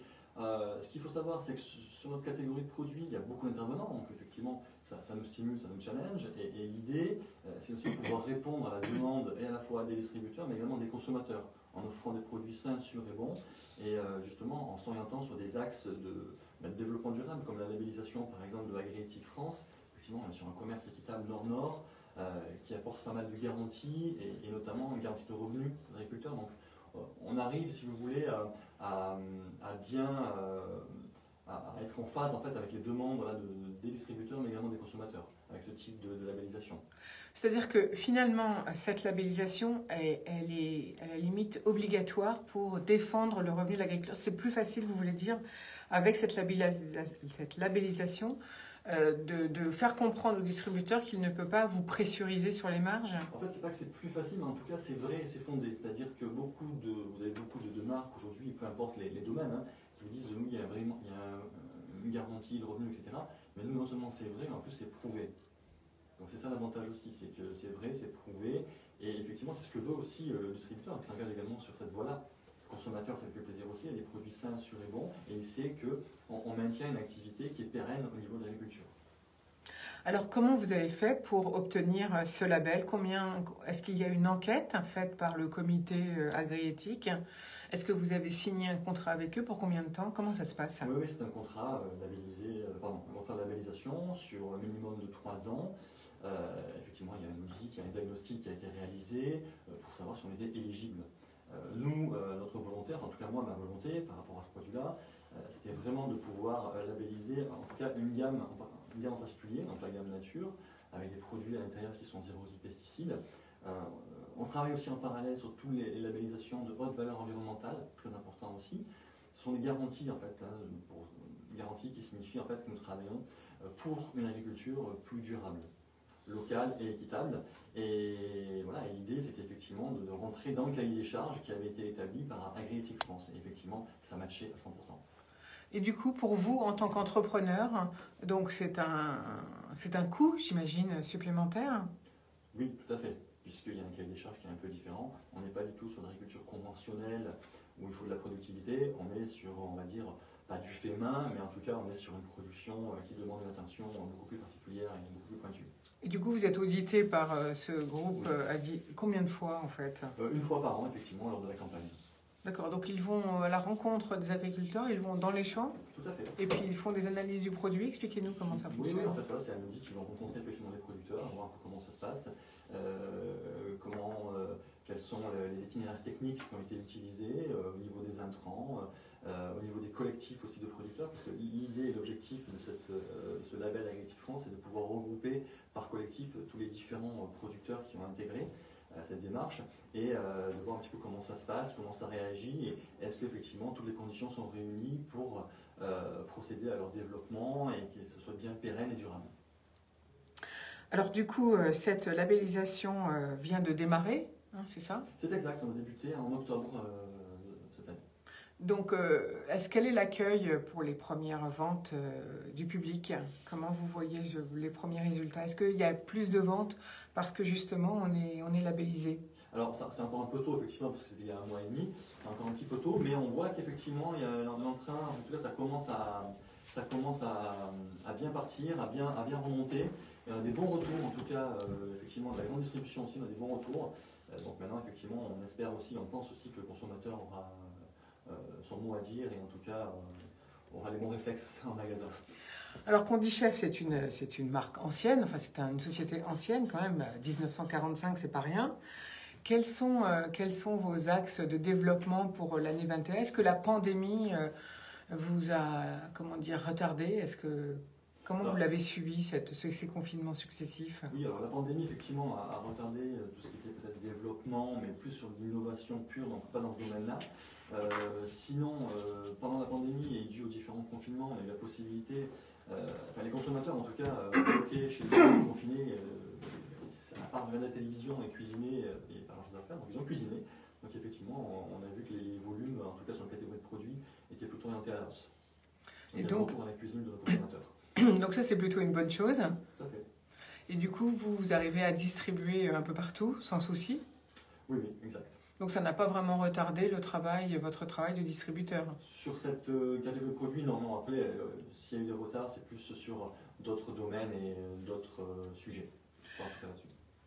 ce qu'il faut savoir, c'est que sur notre catégorie de produits, il y a beaucoup d'intervenants, donc effectivement, ça nous stimule, ça nous challenge, et l'idée, c'est aussi de pouvoir répondre à la demande et à la fois des distributeurs, mais également des consommateurs, en offrant des produits sains, sûrs et bons, et justement en s'orientant sur des axes de développement durable, comme la labellisation par exemple de Agriéthique France, effectivement sur un commerce équitable Nord-Nord, qui apporte pas mal de garanties, et notamment une garantie de revenus aux agriculteurs. Donc on arrive, si vous voulez, à être en phase en fait, avec les demandes des distributeurs, mais également des consommateurs, avec ce type de labellisation. C'est-à-dire que finalement, cette labellisation, elle est à la limite obligatoire pour défendre le revenu de l'agriculteur. C'est plus facile, vous voulez dire, avec cette labellisation, de faire comprendre aux distributeurs qu'il ne peut pas vous pressuriser sur les marges? En fait, c'est pas que c'est plus facile, mais en tout cas, c'est vrai et c'est fondé. C'est-à-dire que vous avez beaucoup de marques aujourd'hui, peu importe les domaines, hein, qui vous disent nous, il y a une garantie de revenus, etc. Mais nous, non seulement c'est vrai, mais en plus c'est prouvé. Donc c'est ça l'avantage aussi, c'est que c'est vrai, c'est prouvé. Et effectivement, c'est ce que veut aussi le distributeur, qui s'engage également sur cette voie-là. Le consommateur, ça lui fait plaisir aussi, il y a des produits sains, sûrs et bons, et il sait qu'on maintient une activité qui est pérenne au niveau de l'agriculture. Alors, comment vous avez fait pour obtenir ce label? Est-ce qu'il y a une enquête faite par le comité agriéthique? Est-ce que vous avez signé un contrat avec eux? Pour combien de temps? Comment ça se passe? Oui, c'est un contrat un contrat de labellisation sur un minimum de 3 ans. Effectivement, il y a une audit, il y a un diagnostic qui a été réalisé pour savoir si on était éligible. Nous, notre volonté, en tout cas moi, ma volonté par rapport à ce produit-là, c'était vraiment de pouvoir labelliser, en tout cas une gamme en particulier, donc la gamme nature, avec des produits à l'intérieur qui sont zéro pesticides. On travaille aussi en parallèle sur toutes les labellisations de haute valeur environnementale, très important aussi. Ce sont des garanties en fait, garanties qui signifient en fait que nous travaillons pour une agriculture plus durable, locale et équitable. Et voilà, l'idée c'était effectivement de rentrer dans le cahier des charges qui avait été établi par Agriéthique France. Et effectivement, ça matchait à 100%. Et du coup, pour vous, en tant qu'entrepreneur, donc c'est un coût, j'imagine, supplémentaire? Oui, tout à fait, puisqu'il y a un cahier des charges qui est un peu différent. On n'est pas du tout sur l'agriculture conventionnelle où il faut de la productivité. On est sur, on va dire, pas du fait main, mais en tout cas, on est sur une production qui demande une attention beaucoup plus particulière et beaucoup plus pointue. Et du coup, vous êtes audité par ce groupe combien de fois, en fait? Une fois par an, effectivement, lors de la campagne. D'accord, donc ils vont à la rencontre des agriculteurs, ils vont dans les champs? Tout à fait. Et puis ils font des analyses du produit. Expliquez-nous comment ça fonctionne. Oui, en fait, voilà, c'est un audit qui vont rencontrer effectivement les producteurs, voir un peu comment ça se passe, quels sont les itinéraires techniques qui ont été utilisés au niveau des intrants, au niveau des collectifs aussi de producteurs, parce que l'idée et l'objectif de ce label Agriéthique France, c'est de pouvoir regrouper par collectif tous les différents producteurs qui ont intégré cette démarche et de voir un petit peu comment ça se passe, comment ça réagit et est-ce qu'effectivement toutes les conditions sont réunies pour procéder à leur développement et que ce soit bien pérenne et durable. Alors du coup, cette labellisation vient de démarrer, hein, c'est ça? C'est exact, on a débuté en octobre cette année. Donc, quel est l'accueil pour les premières ventes du public? Comment vous voyez les premiers résultats? Est-ce qu'il y a plus de ventes parce que justement on est labellisé? Alors c'est encore un peu tôt effectivement parce que c'était il y a 1 mois et demi, c'est encore un petit peu tôt, mais on voit qu'effectivement il y a l'entrain, en tout cas ça commence à bien partir, à bien remonter. Il y a des bons retours en tout cas, effectivement de la grande distribution aussi, on a des bons retours. Donc maintenant effectivement on espère aussi, on pense aussi que le consommateur aura son mot à dire et en tout cas aura les bons réflexes en magasin. Alors Condichef, c'est une marque ancienne, enfin c'est une société ancienne quand même, 1945 c'est pas rien. Quels sont vos axes de développement pour l'année 2021? Est-ce que la pandémie vous a retardé? Comment vous l'avez subi, ces confinements successifs? Oui, alors la pandémie effectivement a retardé tout ce qui était peut-être développement, mais plus sur l'innovation pure, donc pas dans ce domaine-là. Sinon, pendant la pandémie et dû aux différents confinements, on a eu la possibilité, les consommateurs en tout cas, bloqués chez eux, confinés, à part regarder la télévision et cuisiner, il n'y a pas grand chose à faire, donc ils ont cuisiné. Donc effectivement, on a vu que les volumes, en tout cas sur la catégorie de produits, étaient plutôt orientés à la hausse. Et donc, dans la cuisine de nos consommateurs. Donc ça c'est plutôt une bonne chose. Tout à fait. Et du coup, vous arrivez à distribuer un peu partout, sans souci? Oui, exact. Donc ça n'a pas vraiment retardé votre travail de distributeur? Sur cette catégorie de produits, non. Après, s'il y a eu des retards, c'est plus sur d'autres domaines et d'autres sujets.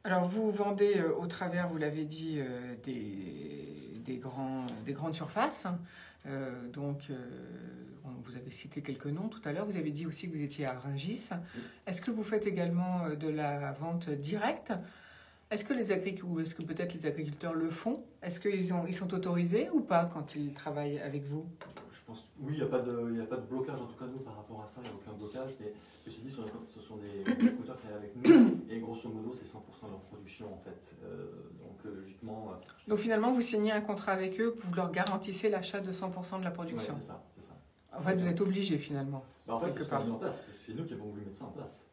Alors vous vendez au travers, vous l'avez dit, des grandes surfaces. Vous avez cité quelques noms tout à l'heure. Vous avez dit aussi que vous étiez à Rungis. Oui. Est-ce que vous faites également de la vente directe? Est-ce que peut-être les agriculteurs le font? Est-ce qu'ils sont autorisés ou pas quand ils travaillent avec vous? Je pense que oui, il n'y a pas de blocage, en tout cas nous par rapport à ça, il n'y a aucun blocage. Mais ceci dit, ce sont des agriculteurs qui travaillent avec nous et grosso modo c'est 100% de leur production en fait. Donc logiquement... Donc finalement vous signez un contrat avec eux, vous leur garantissez l'achat de 100% de la production? Oui, c'est ça. En fait, vous êtes obligé finalement. En fait, quelque c'est ce qu'on a part. mis en place. C'est nous qui avons voulu mettre ça en place.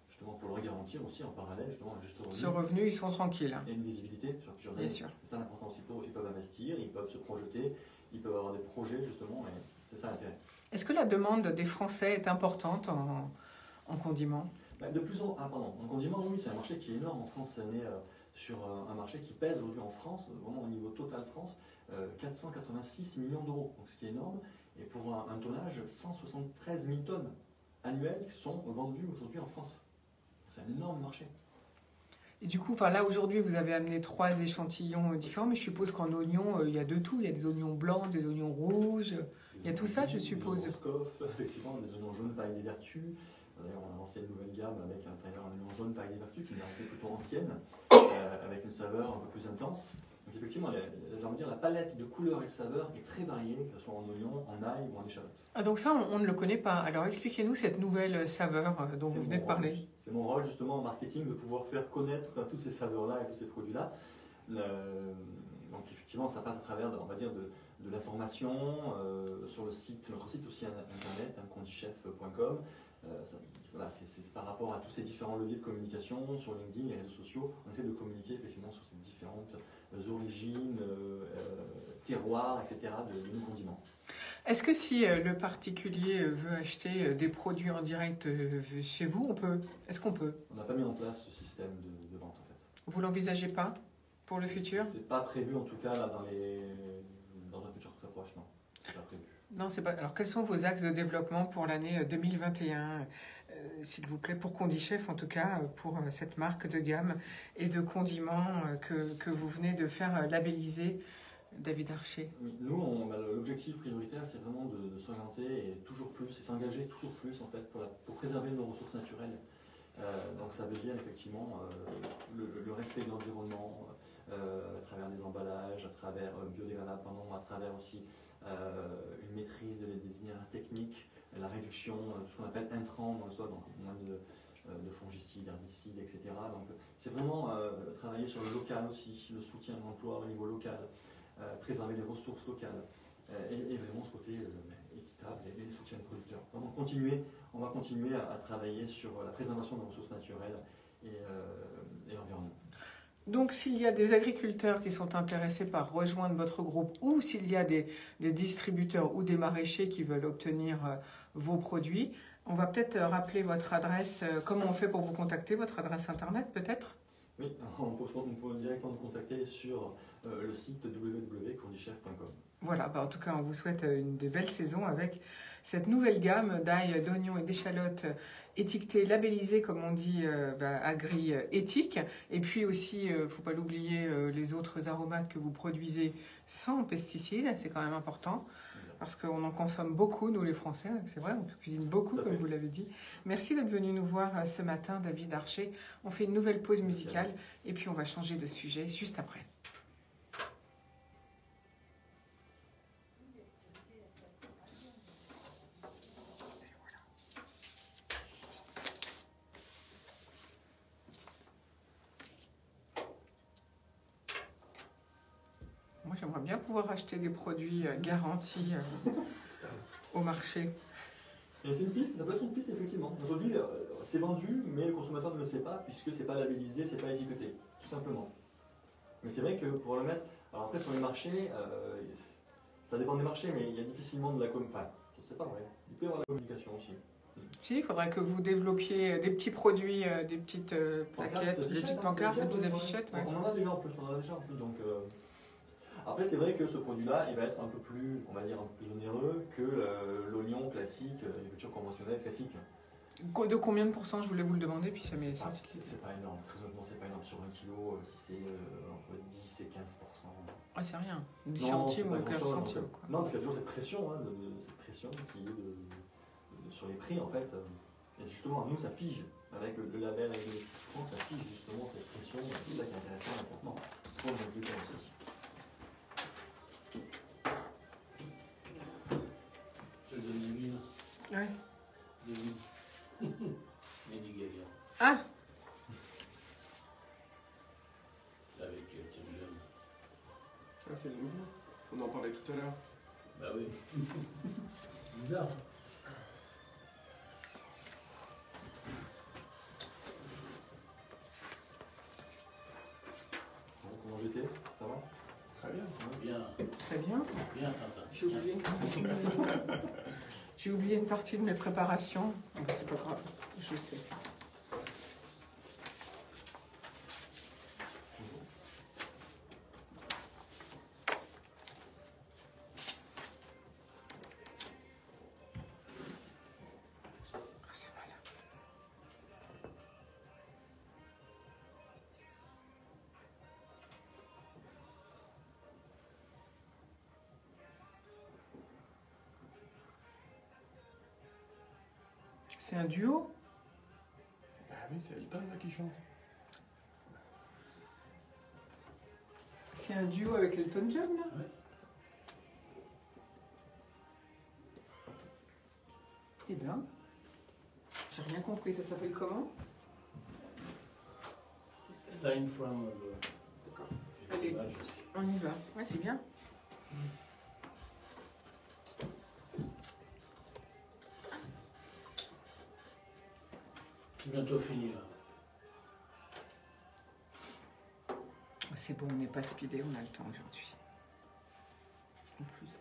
Justement, pour le garantir aussi en parallèle, justement, un juste revenu. Ce revenu, ils sont tranquilles. Et une visibilité sur plusieurs Bien années. sûr. C'est ça l'important aussi. Ils peuvent investir, ils peuvent se projeter, ils peuvent avoir des projets, justement, et c'est ça l'intérêt. Est-ce que la demande des Français est importante en condiments? De plus en... Ah, pardon. En condiment, oui, c'est un marché qui est énorme. En France, on est sur un marché qui pèse aujourd'hui en France, vraiment au niveau total France, 486 millions d'euros, donc ce qui est énorme. Et pour un tonnage, 173 000 tonnes annuelles qui sont vendues aujourd'hui en France. C'est un énorme marché. Et du coup, là aujourd'hui, vous avez amené 3 échantillons différents, mais je suppose qu'en oignons, il y a de tout. Il y a des oignons blancs, des oignons rouges. Il y a tout ça, je suppose. Des oignons Roscoff, effectivement, des oignons jaunes paille des vertus. D'ailleurs, on a lancé une nouvelle gamme avec à l'intérieur un oignon jaune paille des vertus qui est une variété plutôt ancienne, avec une saveur un peu plus intense. Donc effectivement, j'ai envie de dire, la palette de couleurs et de saveurs est très variée, que ce soit en oignon, en ail ou en échalote. Ah, donc ça, on ne le connaît pas. Alors expliquez-nous cette nouvelle saveur dont vous venez de parler. C'est mon rôle justement en marketing de pouvoir faire connaître toutes ces saveurs-là et tous ces produits-là. Donc effectivement, ça passe à travers, on va dire, de l'information sur le site, notre site aussi internet, condichef.com. Voilà, c'est par rapport à tous ces différents leviers de communication sur LinkedIn, les réseaux sociaux, on essaie de communiquer effectivement sur ces différentes origines, terroirs, etc. de nos condiments. Est-ce que si le particulier veut acheter des produits en direct chez vous, est-ce qu'on peut? On n'a pas mis en place ce système de vente en fait. Vous l'envisagez pas pour le futur? C'est pas prévu en tout cas là dans un futur très proche, non. C'est pas prévu. Non, c'est pas. Alors, quels sont vos axes de développement pour l'année 2021, s'il vous plaît, pour Condichef, en tout cas, pour cette marque de gamme et de condiments que vous venez de faire labelliser, David Archer? Oui, nous, l'objectif prioritaire, c'est vraiment de s'orienter et toujours plus, et s'engager toujours plus en fait pour préserver nos ressources naturelles. Donc, ça veut dire effectivement le respect de l'environnement à travers des emballages, à travers biodégradables, à travers aussi une maîtrise des itinéraires techniques, la réduction de ce qu'on appelle intrants dans le sol, donc moins de fongicides, herbicides, etc. Donc c'est vraiment travailler sur le local aussi, le soutien à l'emploi au niveau local, préserver les ressources locales et vraiment ce côté équitable et le soutien des producteurs. Donc on va continuer à travailler sur la préservation des ressources naturelles et l'environnement. Donc, s'il y a des agriculteurs qui sont intéressés par rejoindre votre groupe ou s'il y a des distributeurs ou des maraîchers qui veulent obtenir vos produits, on va peut-être rappeler votre adresse. Comment on fait pour vous contacter? Votre adresse internet, peut-être? Oui, on peut directement nous contacter sur le site www.condichef.com. Voilà, en tout cas, on vous souhaite une de belles saisons avec cette nouvelle gamme d'ail, d'oignons et d'échalotes étiquetées, labellisées, comme on dit, agri-éthique. Et puis aussi, il ne faut pas l'oublier, les autres aromates que vous produisez sans pesticides, c'est quand même important. Parce qu'on en consomme beaucoup, nous les Français, c'est vrai, on cuisine beaucoup, comme vous l'avez dit. Merci d'être venu nous voir ce matin, David Archer. On fait une nouvelle pause musicale et puis on va changer de sujet juste après. Moi, j'aimerais bien pouvoir acheter des produits garantis au marché. Et c'est une piste, ça peut être une piste effectivement. Aujourd'hui, c'est vendu, mais le consommateur ne le sait pas puisque c'est pas labellisé, c'est pas étiqueté, tout simplement. Mais c'est vrai que pour le mettre, alors après sur les marchés, ça dépend des marchés, mais il y a difficilement de la com. Enfin, je sais pas vrai. Il peut y avoir de la communication aussi. Si, il faudrait que vous développiez des petits produits, des petites plaquettes, des petites pancartes, des petites affichettes. Ouais. On en a déjà en plus, donc. Après, c'est vrai que ce produit-là, il va être un peu plus, on va dire, un peu plus onéreux que l'oignon classique, l'agriculture conventionnelle classique. De combien de pourcents, je voulais vous le demander, puis ça m'est sorti. C'est pas énorme, très honnêtement, c'est pas énorme. Sur 1 kilo, si c'est entre 10 et 15%. Ah, c'est rien. 10 centimes ou 15 centimes. Quoi. Non, parce qu'il y a toujours cette pression, cette pression qui est sur les prix, en fait. Et justement, nous, ça fige. Avec le label avec le France, ça fige justement cette pression. C'est ça qui est intéressant et important pour les agriculteurs aussi. Ouais. Lady Gaga. Ah, Avec Elton John. Ah, c'est le nouveau. On en parlait tout à l'heure. Bah oui. Bizarre. Comment j'étais? Ça va? Très bien. Bien, Très bien. bien, Tintin. J'ai oublié une partie de mes préparations. Donc c'est pas grave, je sais. C'est un duo? Bah oui, c'est Elton là qui chante. C'est un duo avec Elton John là? Ouais. Eh bien, j'ai rien compris, ça s'appelle comment? Sign from. D'accord. J'ai Allez. du mal, je sais. On y va. Ouais, c'est bien. C'est bientôt fini là. C'est bon, on n'est pas speedé, on a le temps aujourd'hui. En plus.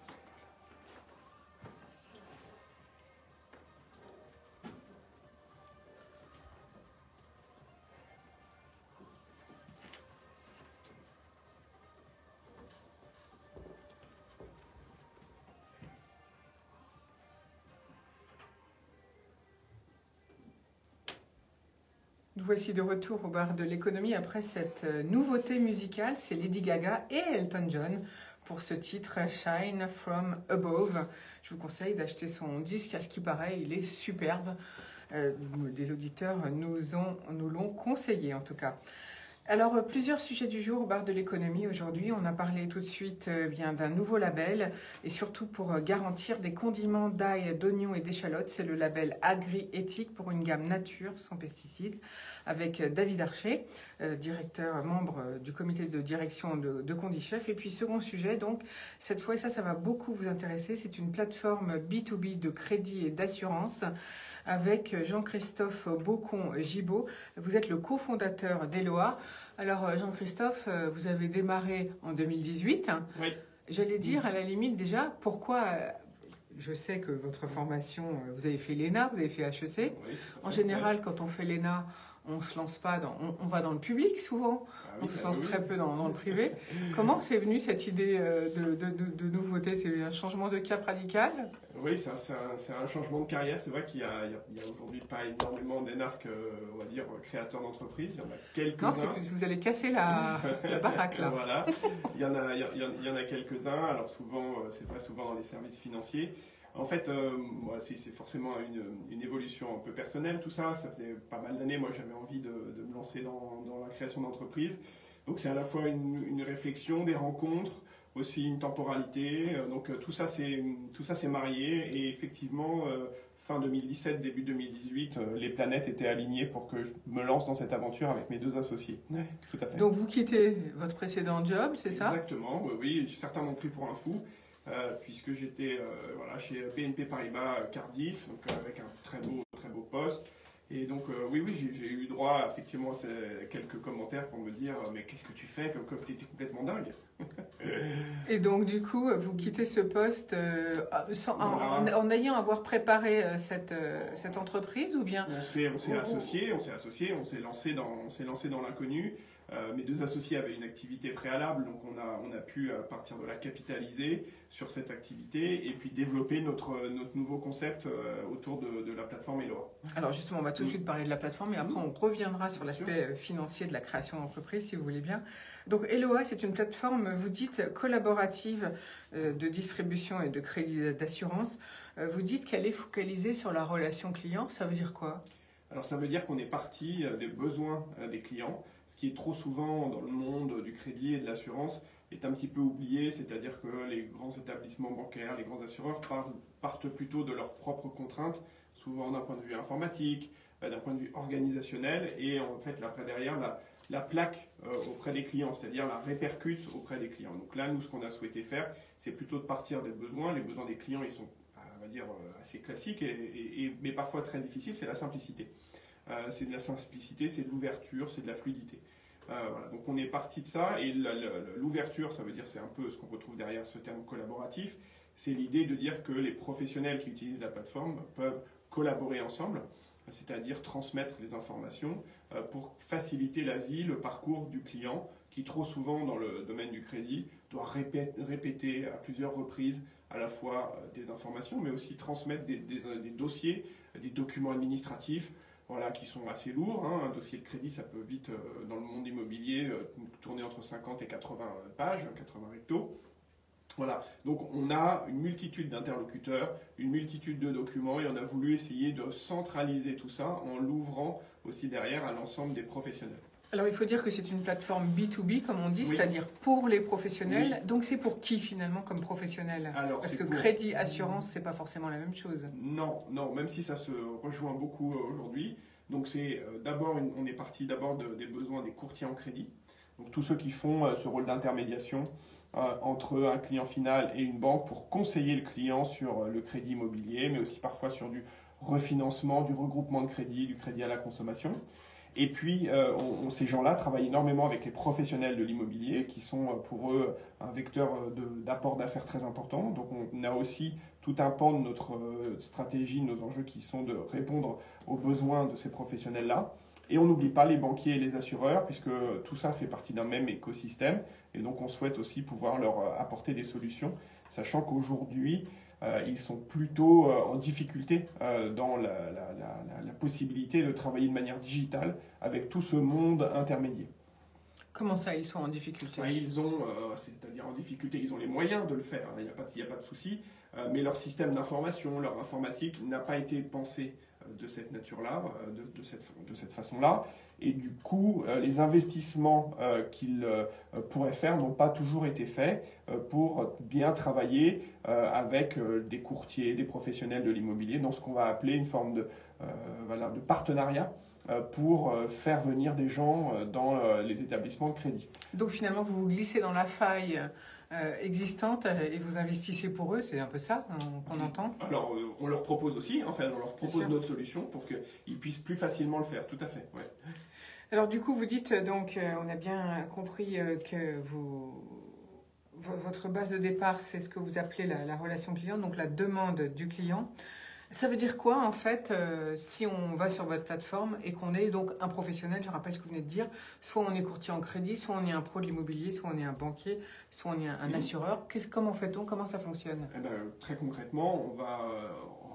Nous voici de retour au bar de l'économie après cette nouveauté musicale. C'est Lady Gaga et Elton John pour ce titre Shine From Above. Je vous conseille d'acheter son disque, à ce qui paraît, il est superbe. Des auditeurs nous l'ont conseillé en tout cas. Alors, plusieurs sujets du jour au bar de l'économie. Aujourd'hui, on a parlé tout de suite bien d'un nouveau label et surtout pour garantir des condiments d'ail, d'oignons et d'échalotes. C'est le label Agri-Éthique pour une gamme nature sans pesticides avec David Archer, directeur, membre du comité de direction de Condichef. Et puis, second sujet, donc, cette fois, et ça va beaucoup vous intéresser, c'est une plateforme B2B de crédit et d'assurance avec Jean-Christophe Bocon-Gibaud. Vous êtes le cofondateur d'Eloa. Alors, Jean-Christophe, vous avez démarré en 2018. Oui. J'allais dire, à la limite, déjà, pourquoi... Je sais que votre formation, vous avez fait l'ENA, vous avez fait HEC. Oui, En général, quand on fait l'ENA, on se lance pas dans... On va dans le public, souvent. Ah oui, On se bah lance oui. très peu dans le privé. Comment c'est venu cette idée de nouveauté? C'est un changement de cap radical? Oui, c'est un changement de carrière. C'est vrai qu'il y a aujourd'hui pas énormément d'énarques, on va dire, créateurs d'entreprises. Il y en a quelques-uns. Non, c'est plus, vous allez casser la baraque, là. Voilà. Il y en a quelques-uns. Alors souvent, c'est pas souvent dans les services financiers. En fait, moi, c'est forcément une évolution un peu personnelle, tout ça. Ça faisait pas mal d'années. Moi, j'avais envie de me lancer dans la création d'entreprise. Donc, c'est à la fois une réflexion, des rencontres, aussi une temporalité. Donc, tout ça s'est marié. Et effectivement, fin 2017, début 2018, les planètes étaient alignées pour que je me lance dans cette aventure avec mes deux associés. Ouais, tout à fait. Donc, vous quittez votre précédent job, c'est ça? Exactement, oui. Certains m'ont pris pour un fou. Puisque j'étais chez BNP Paribas Cardiff, donc, avec un très beau poste. Et donc, oui, j'ai eu droit effectivement à quelques commentaires pour me dire « Mais qu'est-ce que tu fais? Comme tu étais complètement dingue !» Et donc, du coup, vous quittez ce poste en ayant préparé cette entreprise ou bien? On s'est associés, on s'est lancé dans l'inconnu. Mes deux associés avaient une activité préalable, donc on a pu, à partir de là, capitaliser sur cette activité et puis développer notre nouveau concept autour de la plateforme Eloa. Alors justement, on va tout de suite parler de la plateforme et après on reviendra sur l'aspect financier de la création d'entreprise, si vous voulez bien. Donc Eloa, c'est une plateforme, vous dites, collaborative de distribution et de crédit d'assurance. Vous dites qu'elle est focalisée sur la relation client, ça veut dire quoi? Alors ça veut dire qu'on est parti des besoins des clients, ce qui est trop souvent dans le monde du crédit et de l'assurance est un petit peu oublié, c'est-à-dire que les grands établissements bancaires, les grands assureurs partent plutôt de leurs propres contraintes, souvent d'un point de vue informatique, d'un point de vue organisationnel, et en fait après derrière la plaque auprès des clients, c'est-à-dire la répercute auprès des clients. Donc là, nous, ce qu'on a souhaité faire, c'est plutôt de partir des besoins. Les besoins des clients, ils sont on va dire, assez classique, mais parfois très difficile, c'est la simplicité. C'est de la simplicité, c'est de l'ouverture, c'est de la fluidité. Voilà. Donc on est parti de ça, et l'ouverture, ça veut dire, c'est un peu ce qu'on retrouve derrière ce terme collaboratif, c'est l'idée de dire que les professionnels qui utilisent la plateforme peuvent collaborer ensemble, c'est-à-dire transmettre les informations pour faciliter la vie, le parcours du client, qui trop souvent dans le domaine du crédit doit répéter à plusieurs reprises à la fois des informations, mais aussi transmettre des dossiers, des documents administratifs, voilà, qui sont assez lourds. Hein. Un dossier de crédit, ça peut vite, dans le monde immobilier, tourner entre 50 et 80 pages, 80 rectos. Voilà, donc on a une multitude d'interlocuteurs, une multitude de documents, et on a voulu essayer de centraliser tout ça en l'ouvrant aussi derrière à l'ensemble des professionnels. Alors il faut dire que c'est une plateforme B2B, comme on dit, Oui. c'est-à-dire pour les professionnels. Oui. Donc c'est pour qui finalement comme professionnel? Alors, Parce c'est que pour- crédit, assurance, c'est pas forcément la même chose. Non, non, même si ça se rejoint beaucoup aujourd'hui. Donc c'est d'abord, on est parti d'abord des besoins des courtiers en crédit. Donc tous ceux qui font ce rôle d'intermédiation entre un client final et une banque pour conseiller le client sur le crédit immobilier, mais aussi parfois sur du refinancement, du regroupement de crédit, du crédit à la consommation. Et puis, ces gens-là travaillent énormément avec les professionnels de l'immobilier, qui sont pour eux un vecteur d'apport d'affaires très important. Donc, on a aussi tout un pan de notre stratégie, de nos enjeux, qui sont de répondre aux besoins de ces professionnels-là. Et on n'oublie pas les banquiers et les assureurs, puisque tout ça fait partie d'un même écosystème. Et donc, on souhaite aussi pouvoir leur apporter des solutions, sachant qu'aujourd'hui, ils sont plutôt en difficulté dans la possibilité de travailler de manière digitale avec tout ce monde intermédiaire. Comment ça, ils sont en difficulté? Ils ont, c'est-à-dire en difficulté, ils ont les moyens de le faire, il n'y a pas de souci, mais leur système d'information, leur informatique n'a pas été pensé de cette nature-là, de cette façon-là. Et du coup, les investissements qu'ils pourraient faire n'ont pas toujours été faits pour bien travailler avec des courtiers, des professionnels de l'immobilier, dans ce qu'on va appeler une forme de partenariat pour faire venir des gens dans les établissements de crédit. Donc finalement, vous vous glissez dans la faille existante et vous investissez pour eux, c'est un peu ça qu'on entend? Alors, on leur propose aussi, enfin, on leur propose sûr. notre solution pour qu'ils puissent plus facilement le faire, tout à fait. Ouais. Alors du coup, vous dites, donc, on a bien compris que votre base de départ, c'est ce que vous appelez la relation client, donc la demande du client. Ça veut dire quoi, en fait, si on va sur votre plateforme et qu'on est donc un professionnel, je rappelle ce que vous venez de dire, soit on est courtier en crédit, soit on est un pro de l'immobilier, soit on est un banquier, soit on est un assureur. Comment fait-on? Comment ça fonctionne? Eh ben, très concrètement, on va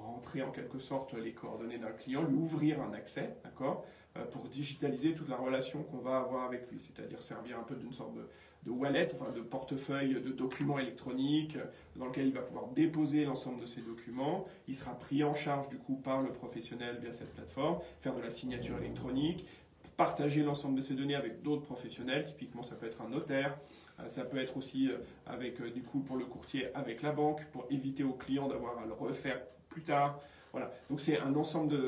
rentrer en quelque sorte les coordonnées d'un client, lui ouvrir un accès, d'accord, pour digitaliser toute la relation qu'on va avoir avec lui, c'est-à-dire servir un peu d'une sorte de wallet, enfin de portefeuille de documents électroniques dans lequel il va pouvoir déposer l'ensemble de ses documents. Il sera pris en charge du coup par le professionnel via cette plateforme, faire de la signature électronique, partager l'ensemble de ses données avec d'autres professionnels, typiquement ça peut être un notaire, ça peut être aussi avec du coup pour le courtier avec la banque, pour éviter au client d'avoir à le refaire plus tard. Voilà. Donc c'est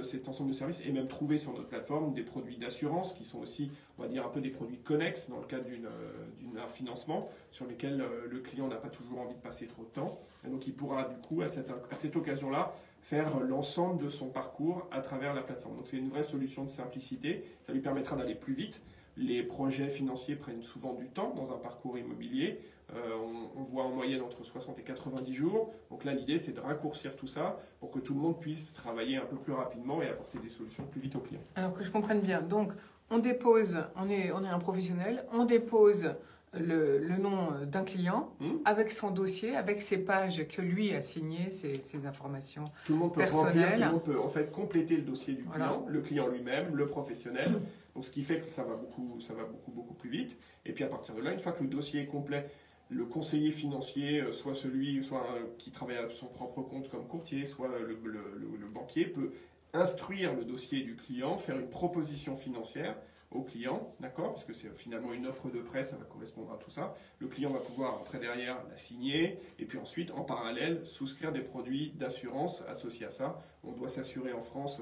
cet ensemble de services, et même trouver sur notre plateforme des produits d'assurance qui sont aussi, on va dire, un peu des produits connexes dans le cadre d'un financement sur lesquels le client n'a pas toujours envie de passer trop de temps. Et donc il pourra du coup à cette occasion-là faire l'ensemble de son parcours à travers la plateforme. Donc c'est une vraie solution de simplicité, ça lui permettra d'aller plus vite. Les projets financiers prennent souvent du temps dans un parcours immobilier. On voit en moyenne entre 60 et 90 jours. Donc là, l'idée, c'est de raccourcir tout ça pour que tout le monde puisse travailler un peu plus rapidement et apporter des solutions plus vite aux clients. Alors que je comprenne bien, donc on dépose, on est un professionnel, on dépose le nom d'un client avec son dossier, avec ses pages que lui a signées, ses informations Tout le monde peut personnelles. remplir, tout le monde peut en fait compléter le dossier du client, Voilà. le client lui-même, le professionnel. Donc ce qui fait que ça va beaucoup plus vite. Et puis à partir de là, une fois que le dossier est complet, le conseiller financier, soit qui travaille à son propre compte comme courtier, soit le banquier, peut instruire le dossier du client, faire une proposition financière au client, d'accord, parce que c'est finalement une offre de prêt, ça va correspondre à tout ça. Le client va pouvoir après derrière la signer, et puis ensuite en parallèle souscrire des produits d'assurance associés à ça. On doit s'assurer en France,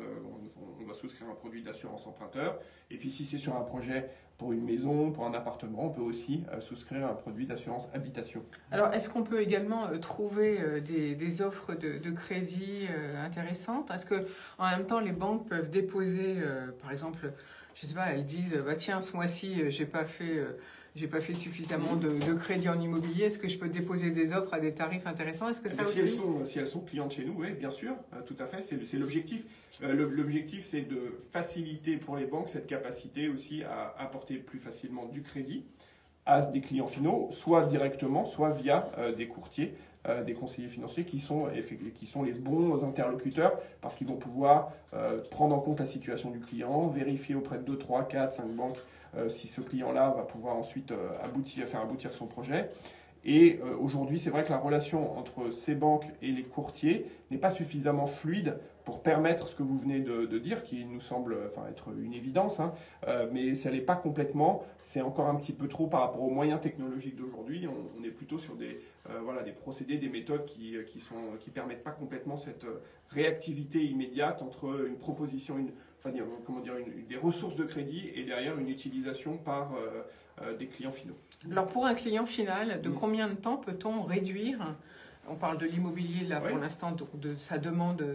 on doit souscrire un produit d'assurance emprunteur, et puis si c'est sur un projet pour une maison, pour un appartement, on peut aussi souscrire un produit d'assurance habitation. Alors, est-ce qu'on peut également trouver des offres de crédit intéressantes? Est-ce qu'en même temps, les banques peuvent déposer, par exemple, je sais pas, elles disent, bah, tiens, ce mois-ci, j'ai pas fait suffisamment de crédit en immobilier. Est-ce que je peux déposer des offres à des tarifs intéressants? Est-ce que ça aussi? Si elles sont clientes chez nous, oui, bien sûr, tout à fait, c'est l'objectif. L'objectif, c'est de faciliter pour les banques cette capacité aussi à apporter plus facilement du crédit à des clients finaux, soit directement, soit via des courtiers, des conseillers financiers qui sont les bons interlocuteurs parce qu'ils vont pouvoir prendre en compte la situation du client, vérifier auprès de 2, 3, 4, 5 banques si ce client-là va pouvoir ensuite faire aboutir son projet. Et aujourd'hui, c'est vrai que la relation entre ces banques et les courtiers n'est pas suffisamment fluide pour permettre ce que vous venez de dire, qui nous semble être une évidence, hein, mais ça n'est pas complètement, c'est encore un petit peu trop par rapport aux moyens technologiques d'aujourd'hui. On est plutôt sur des procédés, des méthodes qui permettent pas complètement cette réactivité immédiate entre une proposition, des ressources de crédit et derrière une utilisation par des clients finaux. Alors pour un client final, de combien de temps peut-on réduire? On parle de l'immobilier là pour l'instant, de sa demande,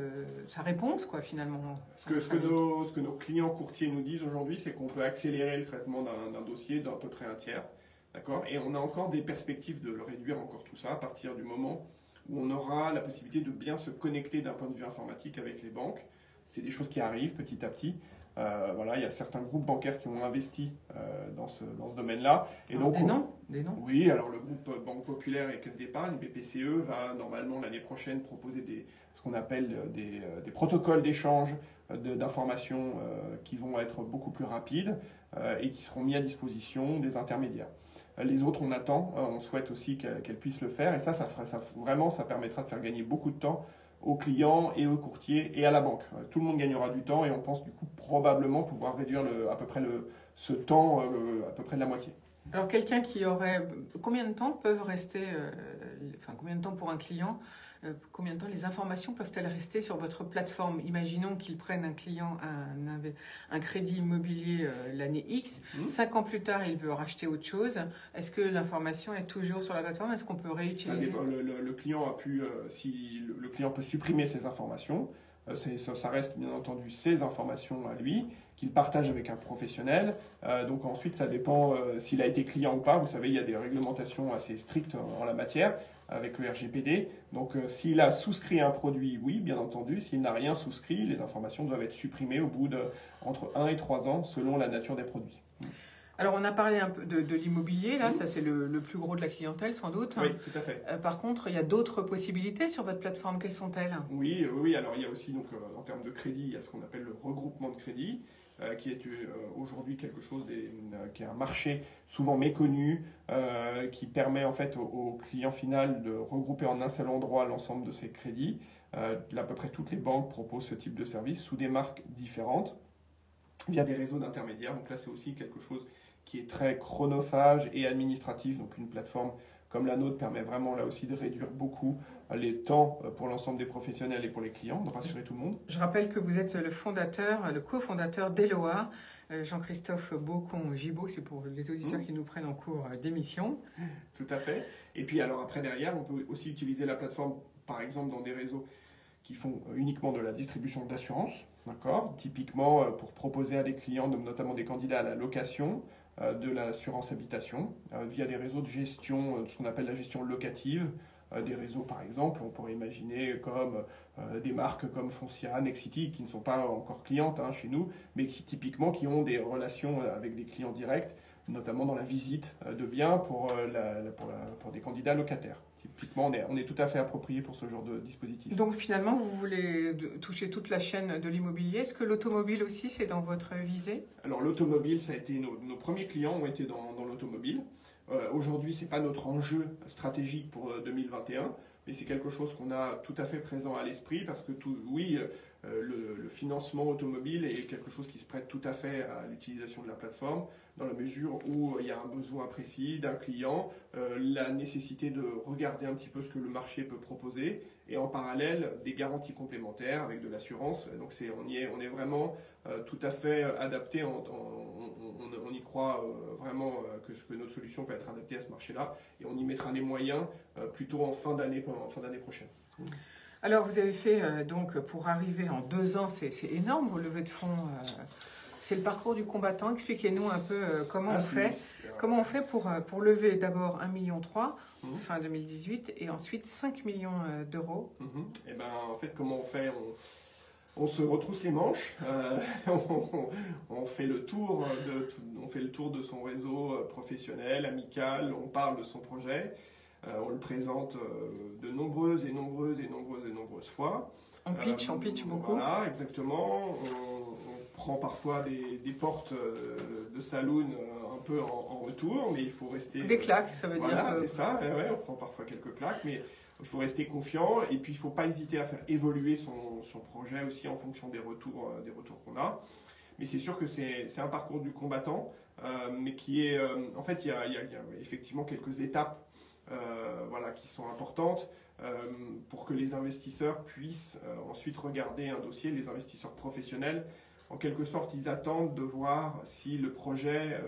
sa réponse quoi finalement. Ce que nos clients courtiers nous disent aujourd'hui, c'est qu'on peut accélérer le traitement d'un dossier d'à peu près un tiers. D'accord ? Et on a encore des perspectives de le réduire encore tout ça à partir du moment où on aura la possibilité de bien se connecter d'un point de vue informatique avec les banques. C'est des choses qui arrivent petit à petit. Il y a certains groupes bancaires qui ont investi dans ce domaine-là. Et donc, des noms. Oui, alors le groupe Banque Populaire et Caisse d'Épargne, BPCE, va normalement l'année prochaine proposer ce qu'on appelle des protocoles d'échange d'informations qui vont être beaucoup plus rapides et qui seront mis à disposition des intermédiaires. Les autres, on attend, on souhaite aussi qu'elles puissent le faire et ça permettra de faire gagner beaucoup de temps aux clients et aux courtiers et à la banque. Tout le monde gagnera du temps et on pense du coup probablement pouvoir réduire à peu près ce temps à peu près de la moitié. Alors quelqu'un qui aurait... Combien de temps peuvent rester... combien de temps pour un client combien de temps les informations peuvent-elles rester sur votre plateforme? Imaginons qu'ils prennent un client un crédit immobilier l'année X. 5 ans plus tard, il veut racheter autre chose. Est-ce que l'information est toujours sur la plateforme? Est-ce qu'on peut réutiliser? Le client si le client peut supprimer ces informations, ça reste bien entendu ses informations à lui, qu'il partage avec un professionnel. Donc ensuite, ça dépend s'il a été client ou pas. Vous savez, il y a des réglementations assez strictes en la matière avec le RGPD. Donc s'il a souscrit un produit, oui, bien entendu. S'il n'a rien souscrit, les informations doivent être supprimées au bout entre 1 et 3 ans selon la nature des produits. Alors, on a parlé un peu de l'immobilier, là, ça c'est le plus gros de la clientèle sans doute. Oui, tout à fait. Par contre, il y a d'autres possibilités sur votre plateforme, quelles sont-elles? Oui, alors il y a aussi, donc, en termes de crédit, il y a ce qu'on appelle le regroupement de crédit, qui est aujourd'hui quelque chose qui est un marché souvent méconnu, qui permet en fait au client final de regrouper en un seul endroit l'ensemble de ses crédits. À peu près toutes les banques proposent ce type de service sous des marques différentes, via des réseaux d'intermédiaires. Donc là, c'est aussi quelque chose qui est très chronophage et administratif. Donc une plateforme comme la nôtre permet vraiment là aussi de réduire beaucoup les temps pour l'ensemble des professionnels et pour les clients, de rassurer tout le monde. Je rappelle que vous êtes le cofondateur d'Eloa, Jean-Christophe Beaucon-Gibaud, c'est pour les auditeurs qui nous prennent en cours d'émission. Tout à fait. Et puis alors après derrière, on peut aussi utiliser la plateforme par exemple dans des réseaux qui font uniquement de la distribution d'assurance, d'accord ? Typiquement pour proposer à des clients, notamment des candidats à la location, de l'assurance habitation, via des réseaux de gestion, ce qu'on appelle la gestion locative, des réseaux par exemple, on pourrait imaginer comme des marques comme Foncia, Nexity, qui ne sont pas encore clientes chez nous, mais qui ont des relations avec des clients directs, notamment dans la visite de biens pour des candidats locataires. Typiquement, on est tout à fait approprié pour ce genre de dispositif. Donc finalement, vous voulez toucher toute la chaîne de l'immobilier. Est-ce que l'automobile aussi, c'est dans votre visée? Alors l'automobile, ça a été nos premiers clients ont été dans l'automobile. Aujourd'hui, ce n'est pas notre enjeu stratégique pour 2021, mais c'est quelque chose qu'on a tout à fait présent à l'esprit parce que le financement automobile est quelque chose qui se prête tout à fait à l'utilisation de la plateforme, dans la mesure où il y a un besoin précis d'un client, la nécessité de regarder un petit peu ce que le marché peut proposer, et en parallèle des garanties complémentaires avec de l'assurance. Donc on est vraiment tout à fait adapté, on y croit vraiment que notre solution peut être adaptée à ce marché-là, et on y mettra les moyens plutôt en fin d'année prochaine. Alors, vous avez fait, donc, pour arriver en 2 ans, c'est énorme, vos levées de fonds. C'est le parcours du combattant. Expliquez-nous un peu comment on fait pour lever d'abord 1,3 million fin 2018 et ensuite 5 millions d'euros. Et ben, en fait, comment on fait? On se retrousse les manches, on fait le tour de son réseau professionnel, amical, on parle de son projet. On le présente de nombreuses fois. On pitch beaucoup. Voilà, exactement. On prend parfois des portes de saloon un peu en retour, mais il faut rester... Des claques, ça veut dire. Voilà, c'est ça. Ouais, on prend parfois quelques claques, mais il faut rester confiant. Et puis, il ne faut pas hésiter à faire évoluer son projet aussi en fonction des retours qu'on a. Mais c'est sûr que c'est un parcours du combattant, mais qui est... en fait, il y a effectivement quelques étapes qui sont importantes pour que les investisseurs puissent ensuite regarder un dossier. Les investisseurs professionnels, en quelque sorte, ils attendent de voir si le projet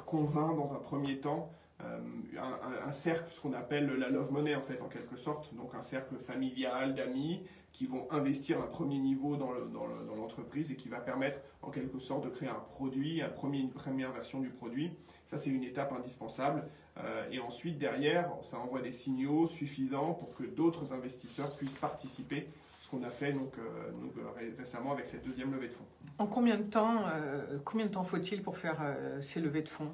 convainc dans un premier temps un cercle, ce qu'on appelle la love money en fait, en quelque sorte, donc un cercle familial, d'amis qui vont investir un premier niveau dans l'entreprise et qui va permettre en quelque sorte de créer un produit, une première version du produit. Ça, c'est une étape indispensable. Et ensuite, derrière, ça envoie des signaux suffisants pour que d'autres investisseurs puissent participer, ce qu'on a fait récemment avec cette deuxième levée de fonds. En combien de temps faut-il pour faire ces levées de fonds?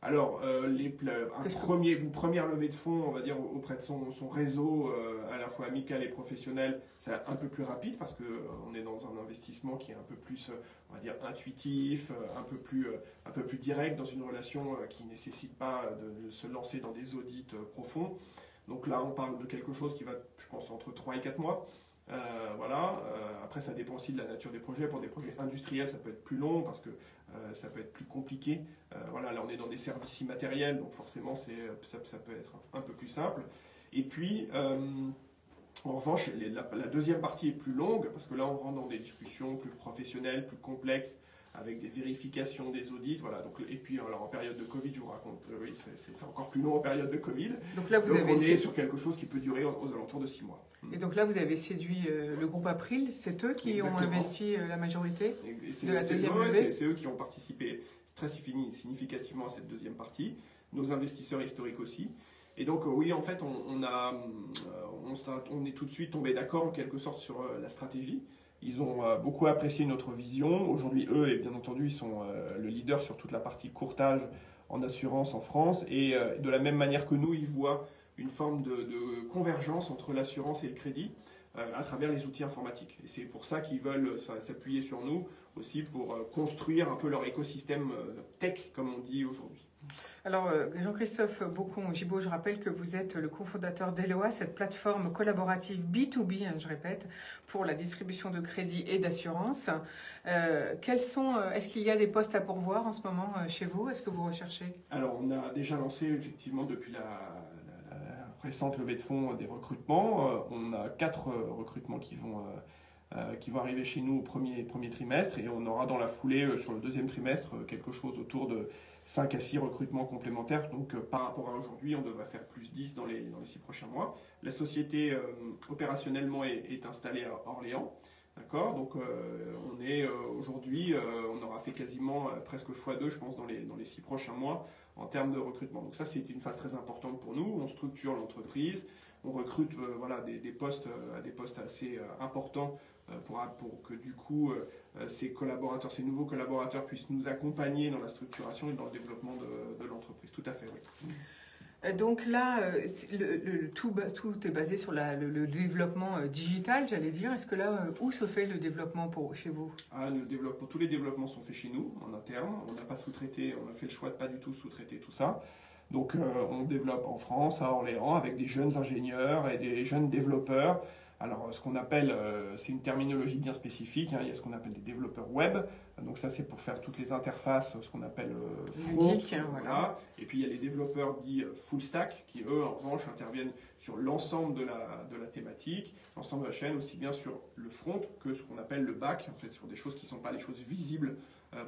Alors, une première levée de fonds, on va dire, auprès de son réseau, à la fois amical et professionnel, c'est un peu plus rapide parce qu'on est dans un investissement qui est un peu plus, on va dire, intuitif, un peu plus direct, dans une relation qui ne nécessite pas de se lancer dans des audits profonds. Donc là, on parle de quelque chose qui va, je pense, entre 3 et 4 mois. Après, ça dépend aussi de la nature des projets. Pour des projets industriels, ça peut être plus long parce que ça peut être plus compliqué. Là, on est dans des services immatériels, donc forcément, ça peut être un peu plus simple. Et puis, en revanche, la deuxième partie est plus longue parce que là, on rentre dans des discussions plus professionnelles, plus complexes, avec des vérifications, des audits, voilà. Donc, et puis, alors, en période de Covid, je vous raconte, oui, c'est encore plus long en période de Covid. Donc là, on est sur quelque chose qui peut durer aux alentours de 6 mois. Et donc là, vous avez séduit le groupe April, c'est eux qui ont investi la majorité de la deuxième levée? C'est eux qui ont participé très significativement à cette deuxième partie, nos investisseurs historiques aussi. Et donc, oui, en fait, on est tout de suite tombé d'accord en quelque sorte sur la stratégie. Ils ont beaucoup apprécié notre vision. Aujourd'hui, eux, et bien entendu, ils sont le leader sur toute la partie courtage en assurance en France. Et de la même manière que nous, ils voient une forme de convergence entre l'assurance et le crédit à travers les outils informatiques. Et c'est pour ça qu'ils veulent s'appuyer sur nous aussi pour construire un peu leur écosystème tech, comme on dit aujourd'hui. Alors, Jean-Christophe Bocon-Gibaud, je rappelle que vous êtes le cofondateur d'Eloa, cette plateforme collaborative B2B, je répète, pour la distribution de crédit et d'assurance. Est-ce qu'il y a des postes à pourvoir en ce moment chez vous? Est-ce que vous recherchez? Alors, on a déjà lancé effectivement depuis la récente levée de fonds des recrutements. On a 4 recrutements qui vont arriver chez nous au premier trimestre et on aura dans la foulée sur le deuxième trimestre quelque chose autour de 5 à 6 recrutements complémentaires. Donc par rapport à aujourd'hui, on devrait faire plus 10 dans les 6 prochains mois. La société opérationnellement est installée à Orléans. D'accord, donc on est aujourd'hui, on aura fait quasiment presque x2, je pense, dans les 6 prochains mois en termes de recrutement. Donc ça, c'est une phase très importante pour nous. On structure l'entreprise, on recrute des postes à des postes assez importants pour que du coup ces nouveaux collaborateurs puissent nous accompagner dans la structuration et dans le développement de l'entreprise. Tout à fait, oui. Donc là, tout est basé sur le développement digital, j'allais dire. Est-ce que là, où se fait le développement chez vous? Tous les développements sont faits chez nous, en interne. On n'a pas sous-traité, on a fait le choix de pas du tout sous-traiter tout ça. Donc on développe en France, à Orléans, avec des jeunes ingénieurs et des jeunes développeurs Alors, ce qu'on appelle, c'est une terminologie bien spécifique, hein, il y a ce qu'on appelle des développeurs web, donc ça c'est pour faire toutes les interfaces, ce qu'on appelle front, Ludique, voilà. Et puis il y a les développeurs dits full stack, qui eux en revanche interviennent sur l'ensemble de la thématique, l'ensemble de la chaîne, aussi bien sur le front que ce qu'on appelle le back, en fait sur des choses qui ne sont pas les choses visibles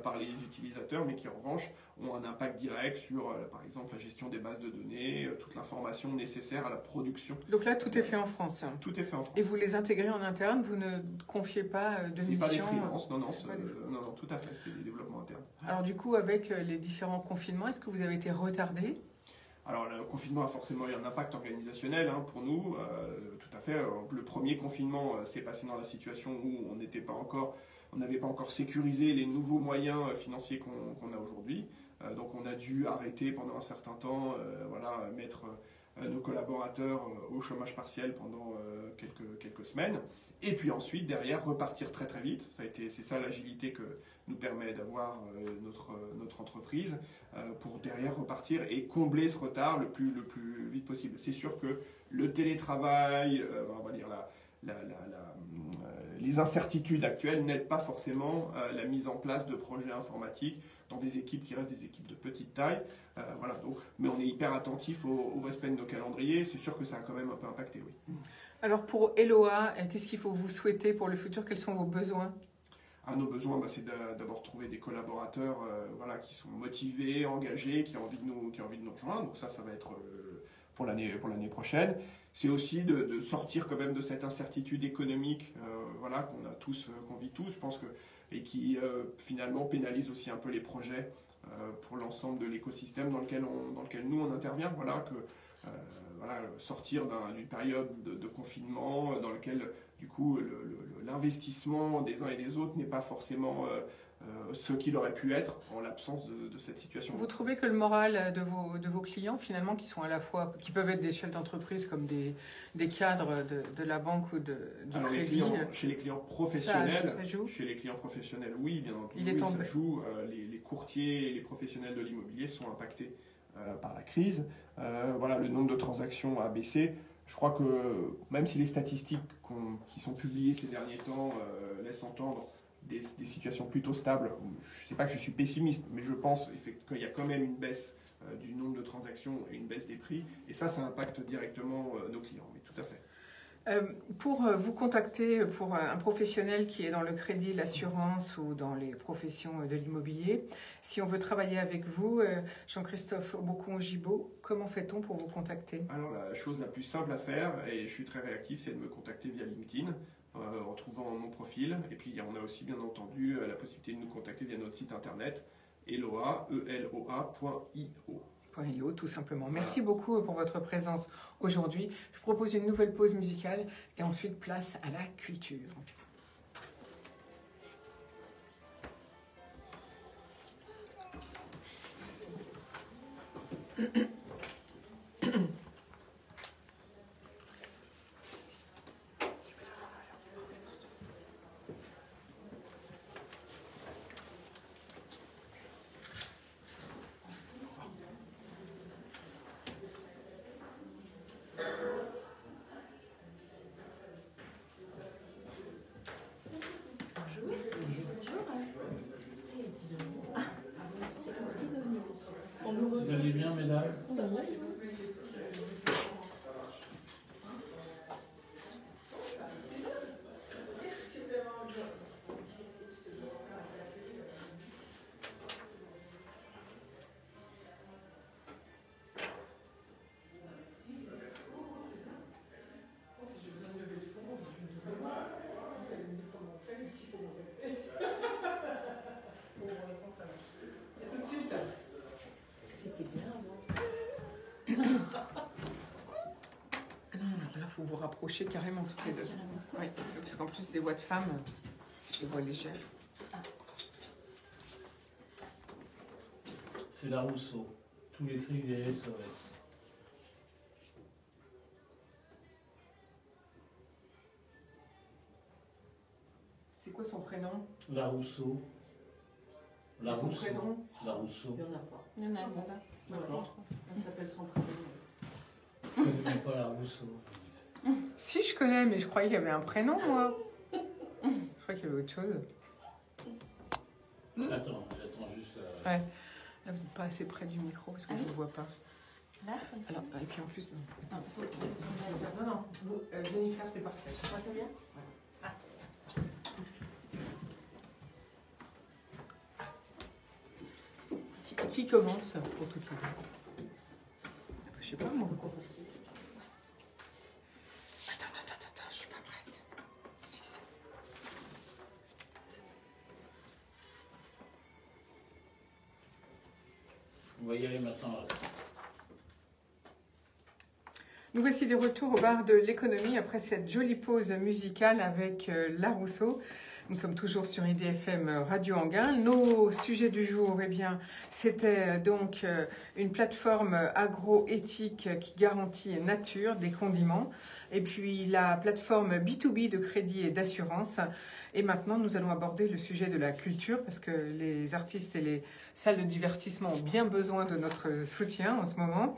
par les utilisateurs, mais qui en revanche ont un impact direct sur, par exemple, la gestion des bases de données, toute l'information nécessaire à la production. Donc là, tout est fait en France. Tout est fait en France. Et vous les intégrez en interne, vous ne confiez pas de C'est missions. pas des freelances, non, c'est pas des- non, tout à fait, c'est des développements internes. Alors du coup, avec les différents confinements, est-ce que vous avez été retardé? Alors le confinement a forcément eu un impact organisationnel hein, pour nous, tout à fait. Le premier confinement s'est passé dans la situation où on n'avait pas encore sécurisé les nouveaux moyens financiers qu'on a aujourd'hui. Donc on a dû arrêter pendant un certain temps, mettre nos collaborateurs au chômage partiel pendant quelques semaines. Et puis ensuite, derrière, repartir très très vite. C'est ça l'agilité que nous permet d'avoir notre entreprise pour derrière repartir et combler ce retard le plus vite possible. C'est sûr que le télétravail, on va dire les incertitudes actuelles n'aident pas forcément la mise en place de projets informatiques dans des équipes qui restent des équipes de petite taille. Mais on est hyper attentif au respect de nos calendriers. C'est sûr que ça a quand même un peu impacté, oui. Alors pour Eloa, qu'est-ce qu'il faut vous souhaiter pour le futur? Quels sont vos besoins? Nos besoins, c'est d'abord trouver des collaborateurs qui sont motivés, engagés, qui ont envie de nous rejoindre. Donc ça va être pour l'année prochaine. C'est aussi de sortir quand même de cette incertitude économique qu'on vit tous, je pense et qui finalement pénalise aussi un peu les projets pour l'ensemble de l'écosystème dans lequel nous on intervient. Sortir d'une période de confinement dans lequel du coup l'investissement des uns et des autres n'est pas forcément ce qu'il aurait pu être en l'absence de cette situation. Vous trouvez que le moral de vos clients, finalement, qui peuvent être des chefs d'entreprise comme des cadres de la banque ou du crédit, chez les clients professionnels, ça joue? Chez les clients professionnels, oui, bien entendu, Il est ça joue. Les courtiers et les professionnels de l'immobilier sont impactés par la crise. Le nombre de transactions a baissé. Je crois que même si les statistiques qui sont publiées ces derniers temps laissent entendre des situations plutôt stables, je ne sais pas que je suis pessimiste, mais je pense qu'il y a quand même une baisse du nombre de transactions et une baisse des prix. Et ça impacte directement nos clients, oui, tout à fait. Pour vous contacter pour un professionnel qui est dans le crédit, l'assurance ou dans les professions de l'immobilier, si on veut travailler avec vous, Jean-Christophe Bocon-Gibaud, comment fait-on pour vous contacter? Alors la chose la plus simple à faire, et je suis très réactif, c'est de me contacter via LinkedIn en trouvant mon profil. Et puis on a aussi bien entendu la possibilité de nous contacter via notre site internet eloa.io. Tout simplement. Merci beaucoup pour votre présence aujourd'hui. Je propose une nouvelle pause musicale et ensuite place à la culture. Vous allez bien, mesdames? Là, il faut vous rapprocher carrément toutes les deux. Oui, parce qu'en plus, des voix de femmes, c'est des voix légères. C'est la Rousseau. Tous les cris des SOS. C'est quoi son prénom? La Rousseau. La Son Rousseau. prénom? La Rousseau. Il n'y en a pas. Il y en a pas. D'accord. Elle s'appelle son prénom. Je ne connais pas la Rousseau. Si, je connais, mais je croyais qu'il y avait un prénom, moi. Je croyais qu'il y avait autre chose. Attends juste. Ouais. Là, vous n'êtes pas assez près du micro parce que je ne vous vois pas. Là, comme ça. Alors, et puis en plus. Non, Non, Jennifer, c'est parfait. ça c'est bien. Qui commence pour tout le temps? Je sais pas, moi. Attends, je suis pas prête. Si, c'est- On va y aller maintenant. Nous voici de retour au bar de l'économie après cette jolie pause musicale avec Larousseau. Nous sommes toujours sur IDFM Radio Anguin. Nos sujets du jour, eh bien, c'était donc une plateforme agro-éthique qui garantit nature, des condiments, et puis la plateforme B2B de crédit et d'assurance. Et maintenant, nous allons aborder le sujet de la culture parce que les artistes et les salles de divertissement ont bien besoin de notre soutien en ce moment.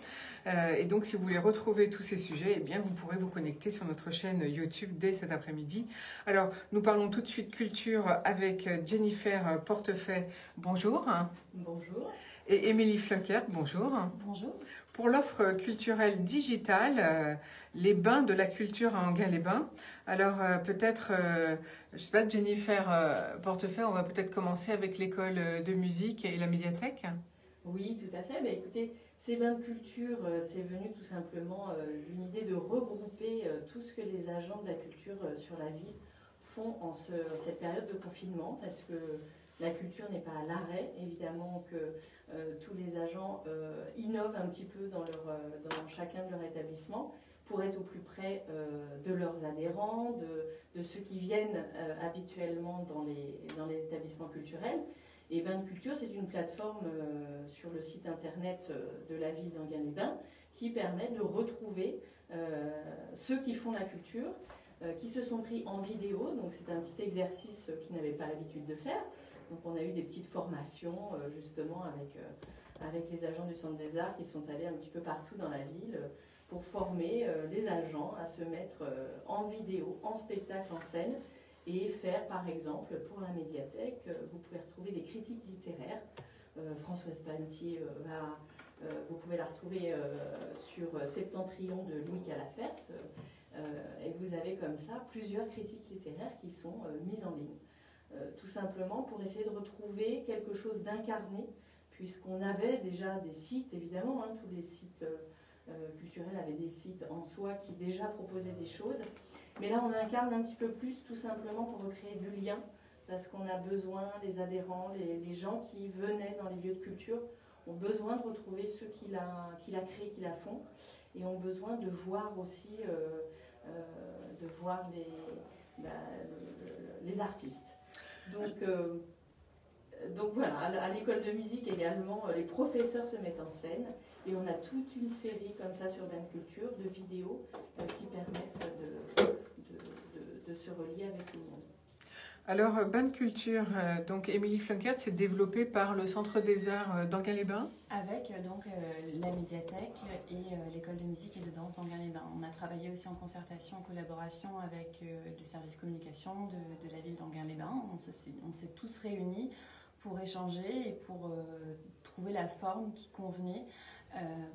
Et donc, si vous voulez retrouver tous ces sujets, eh bien, vous pourrez vous connecter sur notre chaîne YouTube dès cet après-midi. Alors, nous parlons tout de suite culture avec Jennifer Portefait. Bonjour. Bonjour. Et Émilie Flunkert. Bonjour. Bonjour. Pour l'offre culturelle digitale, les bains de la culture à Anguin-les-Bains. Alors, peut-être, je sais pas, Jennifer Portefait, on va peut-être commencer avec l'école de musique et la médiathèque. Oui, tout à fait. Mais écoutez, ces bains de culture, c'est venu tout simplement d'une idée de regrouper tout ce que les agents de la culture sur la ville font en cette période de confinement, parce que la culture n'est pas à l'arrêt. Évidemment que tous les agents innovent un petit peu dans chacun de leurs établissements pour être au plus près de leurs adhérents, de ceux qui viennent habituellement dans les établissements culturels. Et Bains de Culture, c'est une plateforme sur le site internet de la ville d'Anguin-les-Bains qui permet de retrouver ceux qui font la culture, qui se sont pris en vidéo. Donc c'est un petit exercice qu'ils n'avaient pas l'habitude de faire. Donc on a eu des petites formations justement avec les agents du Centre des Arts qui sont allés un petit peu partout dans la ville pour former les agents à se mettre en vidéo, en spectacle, en scène, et faire par exemple pour la médiathèque, vous pouvez retrouver des critiques littéraires. Françoise Panetier, vous pouvez la retrouver sur Septentrion de Louis Calafert, et vous avez comme ça plusieurs critiques littéraires qui sont mises en ligne. Tout simplement pour essayer de retrouver quelque chose d'incarné, puisqu'on avait déjà des sites, évidemment, tous les sites culturels avaient des sites en soi qui déjà proposaient des choses. Mais là, on incarne un petit peu plus, tout simplement pour recréer du lien, parce qu'on a besoin, les adhérents, les gens qui venaient dans les lieux de culture, ont besoin de retrouver ceux qui la créent, qui la font, et ont besoin de voir aussi, les artistes. Donc voilà, à l'école de musique également, les professeurs se mettent en scène, et on a toute une série comme ça sur Bains de Culture de vidéos qui permettent de se relier avec tout le monde. Alors, Bains de Culture, donc Émilie Flunkert, c'est développé par le Centre des Arts d'Anguin-les-Bains. Avec la médiathèque et l'école de musique et de danse d'Anguin-les-Bains. On a travaillé aussi en concertation, en collaboration avec le service communication de la ville d'Anguin-les-Bains. On s'est tous réunis pour échanger et pour trouver la forme qui convenait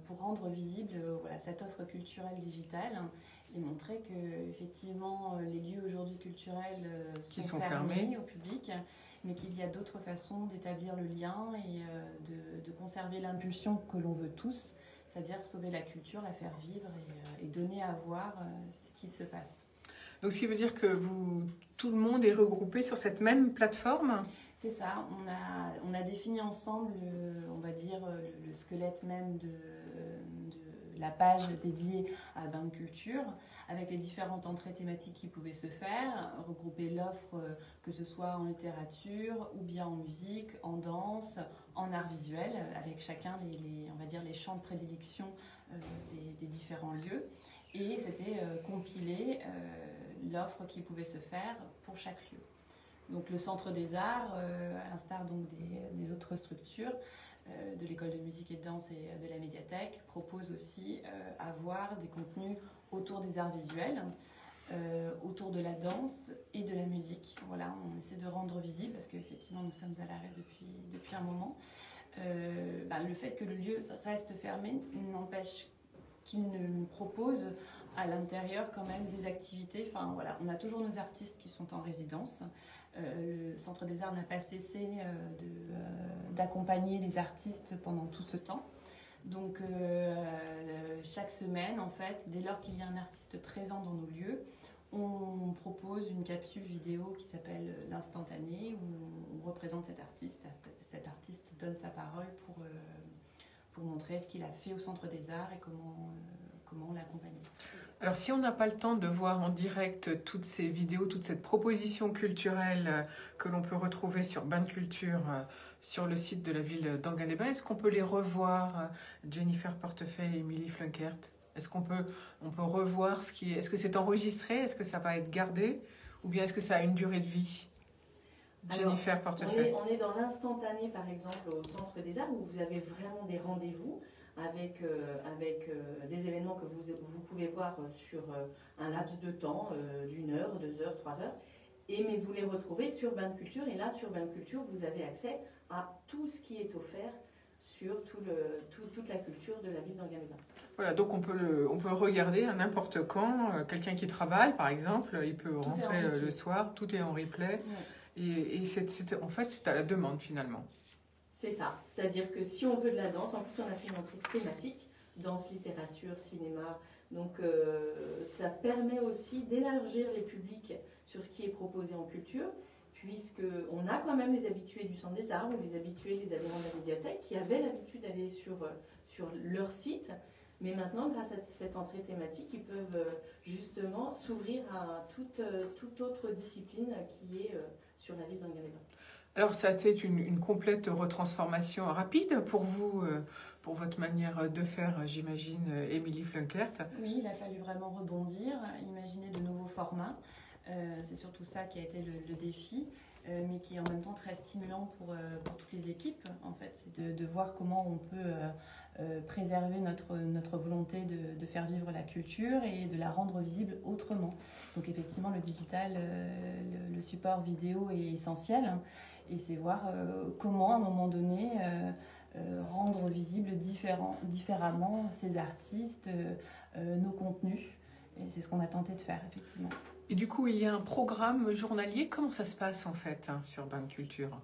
pour rendre visible cette offre culturelle digitale et montrer que effectivement les lieux aujourd'hui culturels sont fermés au public, mais qu'il y a d'autres façons d'établir le lien et de conserver l'impulsion que l'on veut tous, c'est-à-dire sauver la culture, la faire vivre et donner à voir ce qui se passe. Donc, ce qui veut dire que tout le monde est regroupé sur cette même plateforme ? C'est ça, on a défini ensemble, on va dire, le squelette même de la page dédiée à Bains de Culture, avec les différentes entrées thématiques qui pouvaient se faire, regrouper l'offre, que ce soit en littérature, ou bien en musique, en danse, en art visuel, avec chacun les champs de prédilection des différents lieux. Et c'était compiler l'offre qui pouvait se faire pour chaque lieu. Donc le Centre des Arts, à l'instar donc des autres structures, de l'école de musique et de danse et de la médiathèque propose aussi avoir des contenus autour des arts visuels, autour de la danse et de la musique. Voilà, on essaie de rendre visible, parce qu'effectivement nous sommes à l'arrêt depuis un moment. Le fait que le lieu reste fermé n'empêche qu'il nous propose à l'intérieur quand même des activités. Enfin voilà, on a toujours nos artistes qui sont en résidence. Le Centre des Arts n'a pas cessé d'accompagner les artistes pendant tout ce temps. Donc chaque semaine, en fait, dès lors qu'il y a un artiste présent dans nos lieux, on propose une capsule vidéo qui s'appelle l'instantané, où on représente cet artiste. Cet artiste donne sa parole pour montrer ce qu'il a fait au Centre des Arts et comment on l'a accompagné. Alors, si on n'a pas le temps de voir en direct toutes ces vidéos, toute cette proposition culturelle que l'on peut retrouver sur Bain de Culture, sur le site de la ville d'Enghien-les-Bains, est-ce qu'on peut les revoir, Jennifer Portefeuille et Émilie Flunkert? Est-ce qu'on peut revoir ce qui est... Est-ce que c'est enregistré? Est-ce que ça va être gardé? Ou bien est-ce que ça a une durée de vie? Jennifer Portefeuille. On est dans l'instantané, par exemple, au Centre des Arts, où vous avez vraiment des rendez-vous avec des événements que vous pouvez voir sur un laps de temps d'1 heure, 2 heures, 3 heures. Mais vous les retrouvez sur Bain de Culture. Et là, sur Bain de Culture, vous avez accès à tout ce qui est offert sur toute la culture de la ville d'Enghien-les-Bains. Voilà, donc on peut le regarder à n'importe quand. Quelqu'un qui travaille, par exemple, il peut rentrer le soir, tout est en replay. Ouais. Et en fait, c'est à la demande, finalement. C'est ça. C'est-à-dire que si on veut de la danse, en plus on a fait une entrée thématique, danse, littérature, cinéma. Donc ça permet aussi d'élargir les publics sur ce qui est proposé en culture, puisqu'on a quand même les habitués du Centre des Arts ou les habitués, les adhérents de la médiathèque qui avaient l'habitude d'aller sur leur site. Mais maintenant, grâce à cette entrée thématique, ils peuvent justement s'ouvrir à toute autre discipline qui est sur la ville d'Enghien-les-Bains. Alors, ça a été une complète retransformation rapide pour vous, pour votre manière de faire, j'imagine, Émilie Flunkert. Oui, il a fallu vraiment rebondir, imaginer de nouveaux formats. C'est surtout ça qui a été le défi, mais qui est en même temps très stimulant pour toutes les équipes. En fait, c'est de voir comment on peut préserver notre volonté de faire vivre la culture et de la rendre visible autrement. Donc effectivement, le digital, le support vidéo est essentiel. Et c'est voir comment, à un moment donné, rendre visible différemment ces artistes, nos contenus. Et c'est ce qu'on a tenté de faire, effectivement. Et du coup, il y a un programme journalier. Comment ça se passe, en fait, sur Bain de Culture?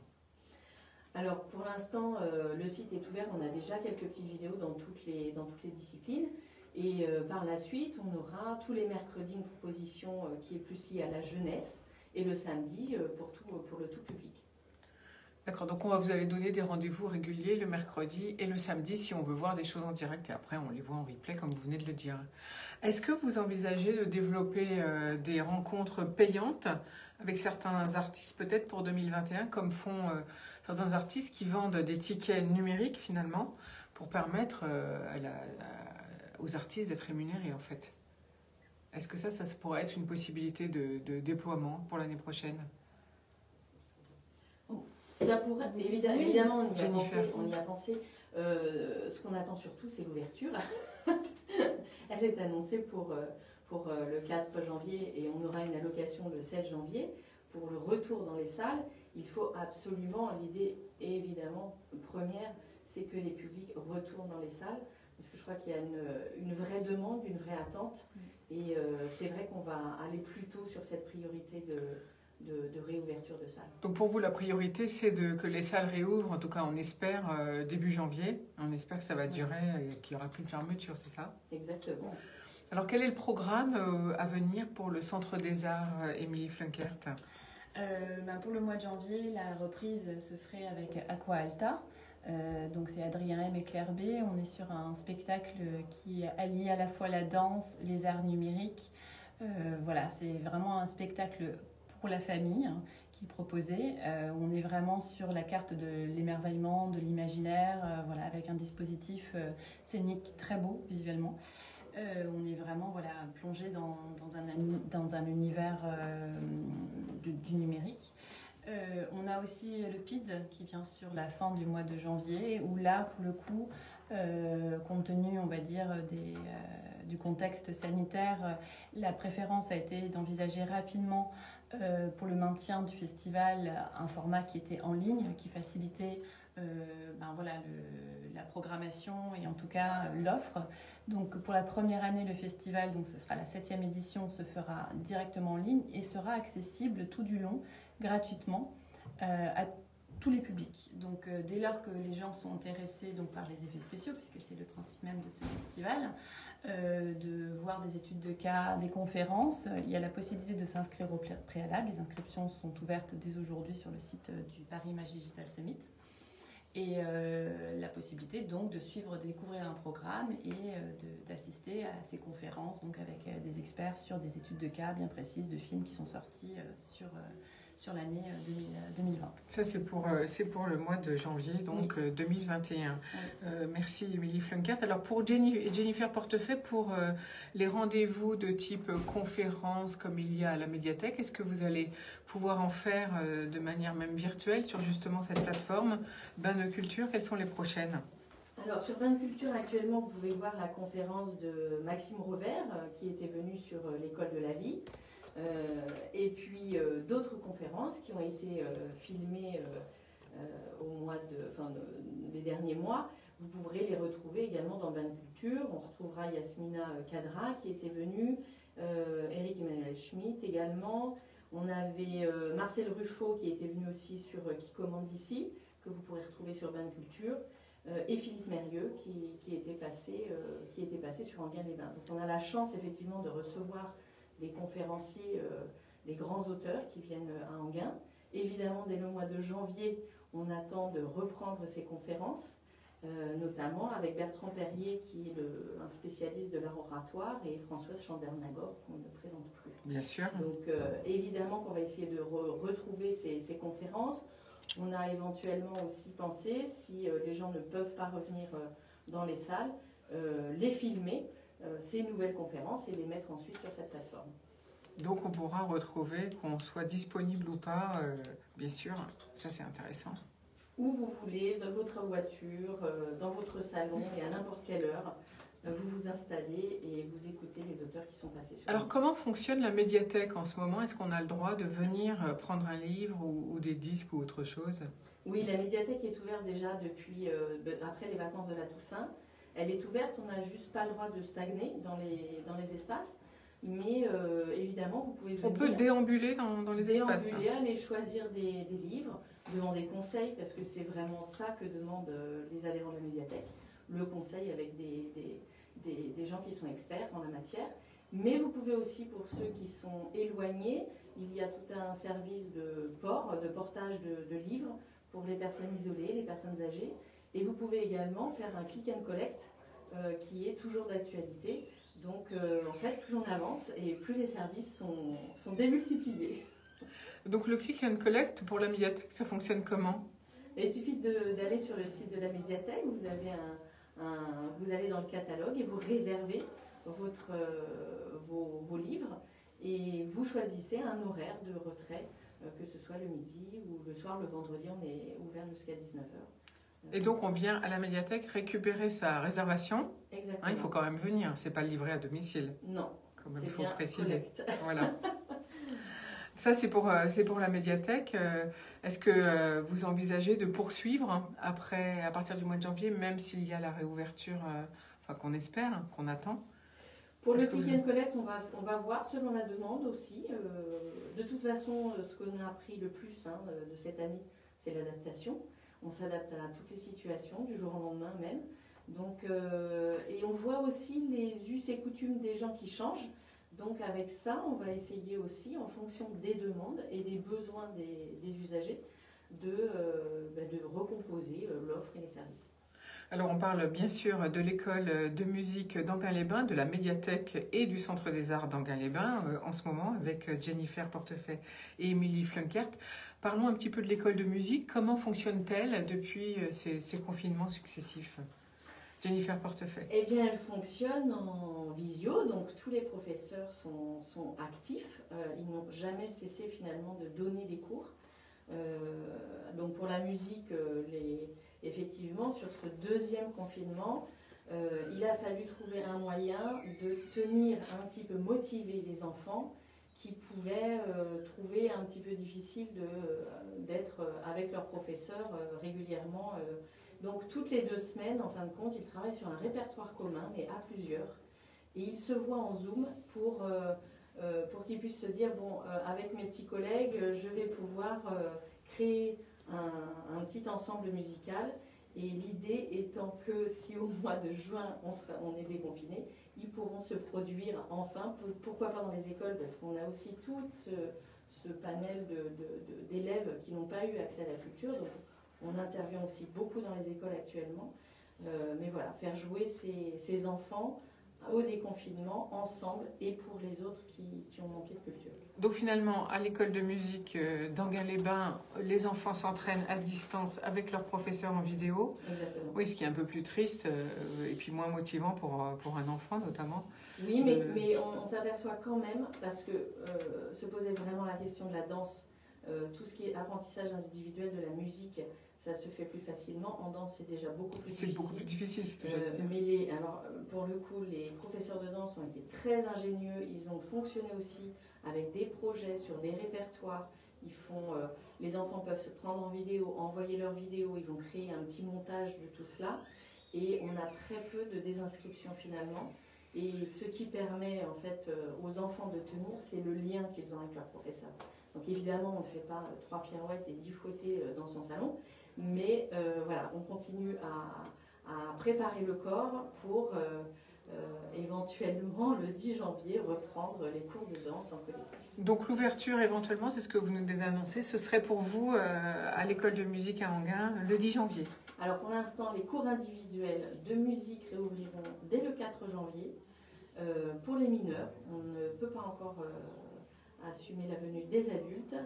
Alors, pour l'instant, le site est ouvert. On a déjà quelques petites vidéos dans toutes les disciplines. Et par la suite, on aura tous les mercredis une proposition qui est plus liée à la jeunesse. Et le samedi, pour le tout public. D'accord, donc vous allez donner des rendez-vous réguliers le mercredi et le samedi si on veut voir des choses en direct et après on les voit en replay comme vous venez de le dire. Est-ce que vous envisagez de développer des rencontres payantes avec certains artistes peut-être pour 2021 comme font certains artistes qui vendent des tickets numériques finalement pour permettre aux artistes d'être rémunérés en fait? Est-ce que ça pourrait être une possibilité de déploiement pour l'année prochaine? Ça pourrait, évidemment, on y a pensé. Ce qu'on attend surtout, c'est l'ouverture. Elle est annoncée pour le 4 janvier et on aura une allocation le 7 janvier. Pour le retour dans les salles, il faut absolument, l'idée évidemment première, c'est que les publics retournent dans les salles. Parce que je crois qu'il y a une vraie demande, une vraie attente. Et c'est vrai qu'on va aller plutôt sur cette priorité de réouverture de salles. Donc pour vous, la priorité, c'est que les salles réouvrent, en tout cas on espère, début janvier. On espère que ça va durer et qu'il n'y aura plus de fermeture, c'est ça? Exactement. Alors quel est le programme à venir pour le Centre des Arts, Émilie Flunkert? Pour le mois de janvier, la reprise se ferait avec Aqua Alta. Donc c'est Adrien M et Claire B. On est sur un spectacle qui allie à la fois la danse, les arts numériques. Voilà, c'est vraiment un spectacle pour la famille qui est proposé. On est vraiment sur la carte de l'émerveillement, de l'imaginaire, voilà, avec un dispositif scénique très beau visuellement. On est vraiment plongé dans un univers du numérique. On a aussi le PIDS qui vient sur la fin du mois de janvier, où là, pour le coup, compte tenu, on va dire, du contexte sanitaire, la préférence a été d'envisager rapidement pour le maintien du festival un format qui était en ligne, qui facilitait la programmation et en tout cas l'offre. Donc pour la première année, le festival, donc ce sera la 7e édition, se fera directement en ligne et sera accessible tout du long, gratuitement, à tous les publics. Donc dès lors que les gens sont intéressés donc, par les effets spéciaux, puisque c'est le principe même de ce festival, de voir des études de cas, des conférences, il y a la possibilité de s'inscrire au préalable. Les inscriptions sont ouvertes dès aujourd'hui sur le site du Paris Image Digital Summit. Et la possibilité donc de suivre, de découvrir un programme et d'assister à ces conférences donc avec des experts sur des études de cas bien précises de films qui sont sortis sur l'année 2020. Ça, c'est pour le mois de janvier, donc oui. 2021. Oui. Merci, Émilie Flunkert. Alors, pour Jennifer Portefeuille, pour les rendez-vous de type conférence, comme il y a à la médiathèque, est-ce que vous allez pouvoir en faire de manière même virtuelle sur justement cette plateforme Bain de Culture? Quelles sont les prochaines? Alors, sur Bain de Culture, actuellement, vous pouvez voir la conférence de Maxime Rovert, qui était venu sur l'école de la vie. Et puis d'autres conférences qui ont été filmées les derniers mois. Vous pourrez les retrouver également dans Bain de Culture. On retrouvera Yasmina Kadra qui était venue, Eric Emmanuel Schmitt également. On avait Marcel Ruffo qui était venu aussi sur Qui commande ici, que vous pourrez retrouver sur Bain de Culture. Et Philippe Mérieux qui était passé sur Enghien-les-Bains. Donc on a la chance effectivement de recevoir des conférenciers, des grands auteurs qui viennent à Enghien. Évidemment, dès le mois de janvier, on attend de reprendre ces conférences, notamment avec Bertrand Perrier, qui est un spécialiste de l'art oratoire, et Françoise Chandernagor, qu'on ne présente plus. Bien sûr. Donc, évidemment qu'on va essayer de retrouver ces conférences. On a éventuellement aussi pensé, si les gens ne peuvent pas revenir dans les salles, les filmer, ces nouvelles conférences, et les mettre ensuite sur cette plateforme. Donc on pourra retrouver, qu'on soit disponible ou pas, bien sûr, ça c'est intéressant. Où vous voulez, dans votre voiture, dans votre salon, et à n'importe quelle heure, vous vous installez et vous écoutez les auteurs qui sont passés sur. Alors comment fonctionne la médiathèque en ce moment? Est-ce qu'on a le droit de venir prendre un livre ou des disques ou autre chose? Oui, la médiathèque est ouverte déjà depuis, après les vacances de la Toussaint. Elle est ouverte, on n'a juste pas le droit de stagner dans les espaces. Mais évidemment, vous pouvez venir. On peut déambuler dans les espaces. Déambuler, aller choisir des livres, demander conseil, parce que c'est vraiment ça que demandent les adhérents de la médiathèque. Le conseil avec des gens qui sont experts en la matière. Mais vous pouvez aussi, pour ceux qui sont éloignés, il y a tout un service de portage de livres pour les personnes isolées, les personnes âgées. Et vous pouvez également faire un click and collect qui est toujours d'actualité. Donc, en fait, plus on avance et plus les services sont démultipliés. Donc, le click and collect pour la médiathèque, ça fonctionne comment? Il suffit d'aller sur le site de la médiathèque. Vous allez dans le catalogue et vous réservez vos livres et vous choisissez un horaire de retrait, que ce soit le midi ou le soir. Le vendredi, on est ouvert jusqu'à 19h. Et donc, on vient à la médiathèque récupérer sa réservation. Exactement. Il faut quand même venir, c'est pas livré à domicile. Non, il faut préciser. Collecte. Voilà. Ça, c'est pour la médiathèque. Est-ce que vous envisagez de poursuivre après, à partir du mois de janvier, même s'il y a la réouverture, qu'on espère, qu'on attend? Pour le click and collect, on va voir selon la demande aussi. De toute façon, ce qu'on a appris le plus de cette année, c'est l'adaptation. On s'adapte à toutes les situations, du jour au lendemain même. Donc, et on voit aussi les us et coutumes des gens qui changent. Donc avec ça, on va essayer aussi, en fonction des demandes et des besoins des usagers, de recomposer l'offre et les services. Alors on parle bien sûr de l'école de musique d'Enghien-les-Bains, de la médiathèque et du Centre des Arts d'Enghien-les-Bains en ce moment avec Jennifer Portefeuille et Émilie Flunkert. Parlons un petit peu de l'école de musique. Comment fonctionne-t-elle depuis ces confinements successifs? Jennifer Portefeuille. Eh bien, elle fonctionne en visio, donc tous les professeurs sont actifs. Ils n'ont jamais cessé finalement de donner des cours. Donc pour la musique, effectivement, sur ce deuxième confinement, il a fallu trouver un moyen de tenir un petit peu, motiver les enfants qui pouvaient trouver un petit peu difficile d'être avec leur professeur régulièrement. Donc toutes les 2 semaines, en fin de compte, ils travaillent sur un répertoire commun, mais à plusieurs. Et ils se voient en Zoom pour qu'ils puissent se dire, bon, avec mes petits collègues, je vais pouvoir créer un petit ensemble musical. Et l'idée étant que si au mois de juin on est déconfiné, ils pourront se produire enfin, pourquoi pas dans les écoles, parce qu'on a aussi tout ce panel d'élèves qui n'ont pas eu accès à la culture. Donc on intervient aussi beaucoup dans les écoles actuellement. Mais voilà, faire jouer ces enfants au déconfinement ensemble et pour les autres qui ont manqué de culture. Donc finalement, à l'école de musique d'Enghien-les-Bains, les enfants s'entraînent à distance avec leur professeur en vidéo. Exactement. Oui, ce qui est un peu plus triste et puis moins motivant pour un enfant notamment. Oui, mais on s'aperçoit quand même, parce que se posait vraiment la question de la danse, tout ce qui est apprentissage individuel de la musique, ça se fait plus facilement. En danse, c'est déjà beaucoup plus difficile. C'est beaucoup plus difficile, ce que j'allais dire. Mais alors, pour le coup, les professeurs de danse ont été très ingénieux. Ils ont fonctionné aussi avec des projets sur des répertoires. Les enfants peuvent se prendre en vidéo, envoyer leurs vidéos. Ils vont créer un petit montage de tout cela. Et on a très peu de désinscription finalement. Et ce qui permet en fait aux enfants de tenir, c'est le lien qu'ils ont avec leur professeur. Donc évidemment, on ne fait pas 3 pirouettes et 10 fouettés dans son salon. Mais voilà, on continue à préparer le corps pour éventuellement le 10 janvier reprendre les cours de danse en collectif. Donc l'ouverture éventuellement, c'est ce que vous nous avez annoncé, ce serait pour vous à l'école de musique à Enghien le 10 janvier. Alors pour l'instant, les cours individuels de musique réouvriront dès le 4 janvier. Pour les mineurs, on ne peut pas encore assumer la venue des adultes.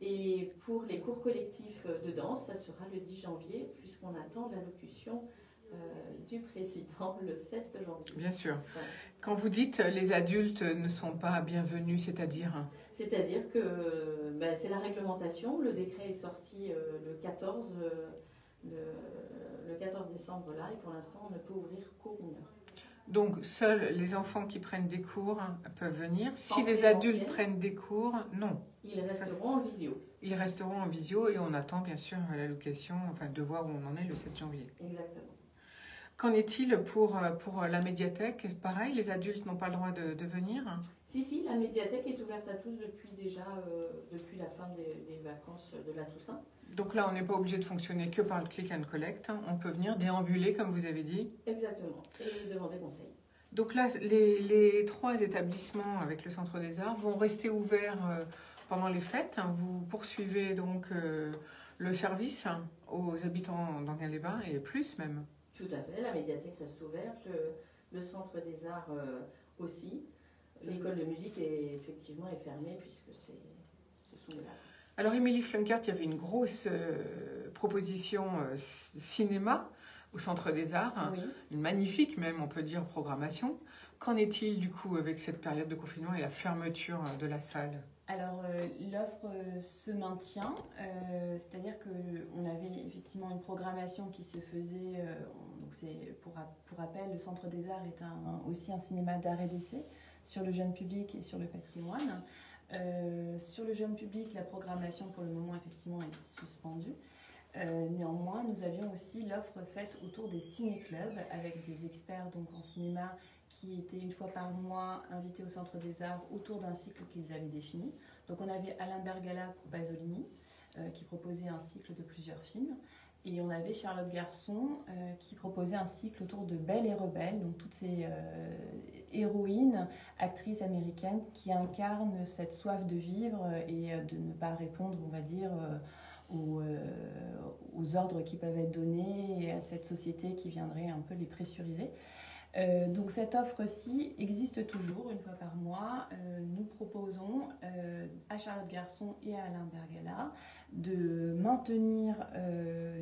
Et pour les cours collectifs de danse, ça sera le 10 janvier, puisqu'on attend l'allocution du président le 7 janvier. Bien sûr. Voilà. Quand vous dites les adultes ne sont pas bienvenus, c'est-à-dire C'est-à-dire que c'est la réglementation. Le décret est sorti le 14 décembre là, et pour l'instant, on ne peut ouvrir qu'aux mineurs. Donc, seuls les enfants qui prennent des cours peuvent venir. Si En des adultes prennent des cours, non. Ils resteront en visio. Ils resteront en visio et on attend bien sûr l'allocation, enfin de voir où on en est le 7 janvier. Exactement. Qu'en est-il pour la médiathèque? Pareil, les adultes n'ont pas le droit de venir? Si, la médiathèque est ouverte à tous depuis la fin des vacances de la Toussaint. Donc là, on n'est pas obligé de fonctionner que par le click and collect. On peut venir déambuler, comme vous avez dit. Exactement, et demander conseil. Donc là, les 3 établissements avec le Centre des Arts vont rester ouverts pendant les fêtes. Vous poursuivez donc le service aux habitants d'Enghien-les-Bains et plus même. Tout à fait, la médiathèque reste ouverte, le Centre des Arts aussi. L'école de musique est fermée puisque ce sont des vacances. Alors, Émilie Flunkert, il y avait une grosse proposition cinéma au Centre des Arts, Oui. une magnifique même, on peut dire, programmation. Qu'en est-il du coup avec cette période de confinement et la fermeture de la salle? Alors l'offre se maintient, c'est-à-dire qu'on avait effectivement une programmation qui se faisait, donc c'est pour rappel, le Centre des Arts est aussi un cinéma d'art et d'essai sur le jeune public et sur le patrimoine. Sur le jeune public, la programmation pour le moment effectivement est suspendue. Néanmoins, nous avions aussi l'offre faite autour des ciné-clubs avec des experts donc en cinéma qui étaient une fois par mois invités au Centre des Arts autour d'un cycle qu'ils avaient défini. Donc on avait Alain Bergala pour Pasolini qui proposait un cycle de plusieurs films. Et on avait Charlotte Garçon qui proposait un cycle autour de Belle et Rebelle, donc toutes ces héroïnes, actrices américaines qui incarnent cette soif de vivre et de ne pas répondre, on va dire, aux ordres qui peuvent être donnés et à cette société qui viendrait un peu les pressuriser. Donc cette offre-ci existe toujours une fois par mois. Nous proposons à Charlotte Garçon et à Alain Bergala de maintenir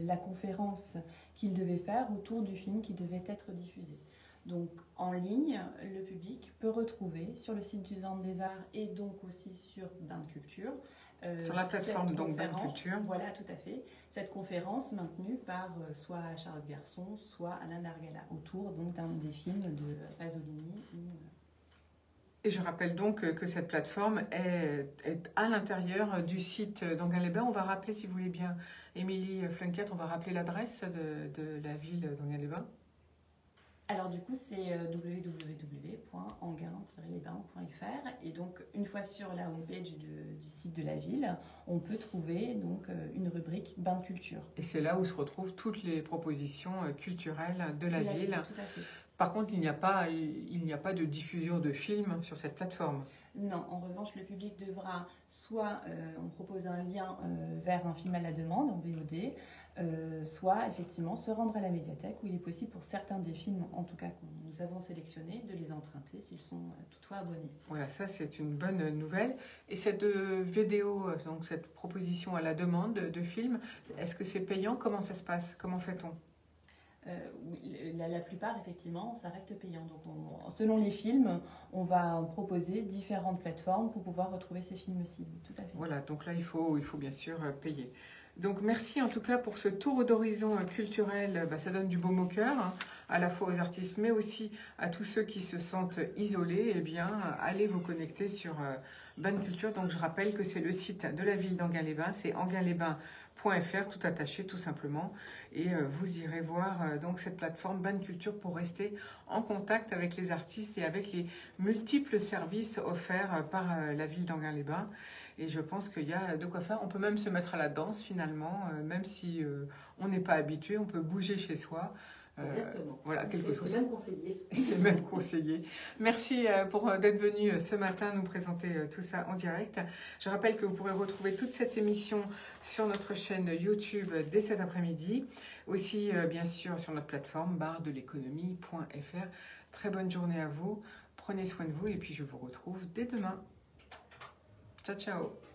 la conférence qu'ils devaient faire autour du film qui devait être diffusé. Donc en ligne, le public peut retrouver sur le site du Centre des Arts et donc aussi sur Bain de Culture Sur la plateforme cette donc Ban conférence, Culture. Voilà, tout à fait. Cette conférence maintenue par soit Charlotte Garçon, soit Alain Bergala, autour donc d'un des films de Pasolini. Et je rappelle donc que cette plateforme est à l'intérieur du site d'Enghien-les-Bains. On va rappeler, si vous voulez bien, Émilie Flunkert, on va rappeler l'adresse de la ville d'Enghien-les-Bains. Alors du coup, c'est www.enghien-lesbains.fr et donc une fois sur la homepage du site de la ville, on peut trouver donc une rubrique bain de culture. Et c'est là où se retrouvent toutes les propositions culturelles de la ville. Tout à fait. Par contre, il n'y a pas de diffusion de films sur cette plateforme. Non, en revanche, le public devra soit on propose un lien vers un film à la demande en VOD, soit effectivement se rendre à la médiathèque où il est possible pour certains des films, en tout cas que nous avons sélectionnés, de les emprunter s'ils sont toutefois abonnés. Voilà, ça c'est une bonne nouvelle. Et cette vidéo, donc cette proposition à la demande de films, est-ce que c'est payant? Comment ça se passe? Comment fait-on? Oui, la plupart, effectivement, ça reste payant. Donc, selon les films, on va proposer différentes plateformes pour pouvoir retrouver ces films-ci. Tout à fait. Voilà, donc là, il faut bien sûr payer. Donc, merci en tout cas pour ce tour d'horizon culturel. Ça donne du baume au cœur, hein, à la fois aux artistes, mais aussi à tous ceux qui se sentent isolés. Eh bien, allez vous connecter sur Ban Culture. Donc, je rappelle que c'est le site de la ville d'Enghien-les-Bains. C'est enghien-les-bains.fr, tout attaché, tout simplement. Et vous irez voir donc cette plateforme Ban Culture pour rester en contact avec les artistes et avec les multiples services offerts par la ville d'Enghien-les-Bains. Et je pense qu'il y a de quoi faire. On peut même se mettre à la danse finalement, même si on n'est pas habitué, on peut bouger chez soi. Exactement. Voilà, quelque chose. C'est même conseillé. C'est même conseillé. Merci d'être venu ce matin nous présenter tout ça en direct. Je rappelle que vous pourrez retrouver toute cette émission sur notre chaîne YouTube dès cet après-midi. Aussi, bien sûr, sur notre plateforme barredeleconomie.fr. Très bonne journée à vous. Prenez soin de vous et puis je vous retrouve dès demain. Ciao, ciao.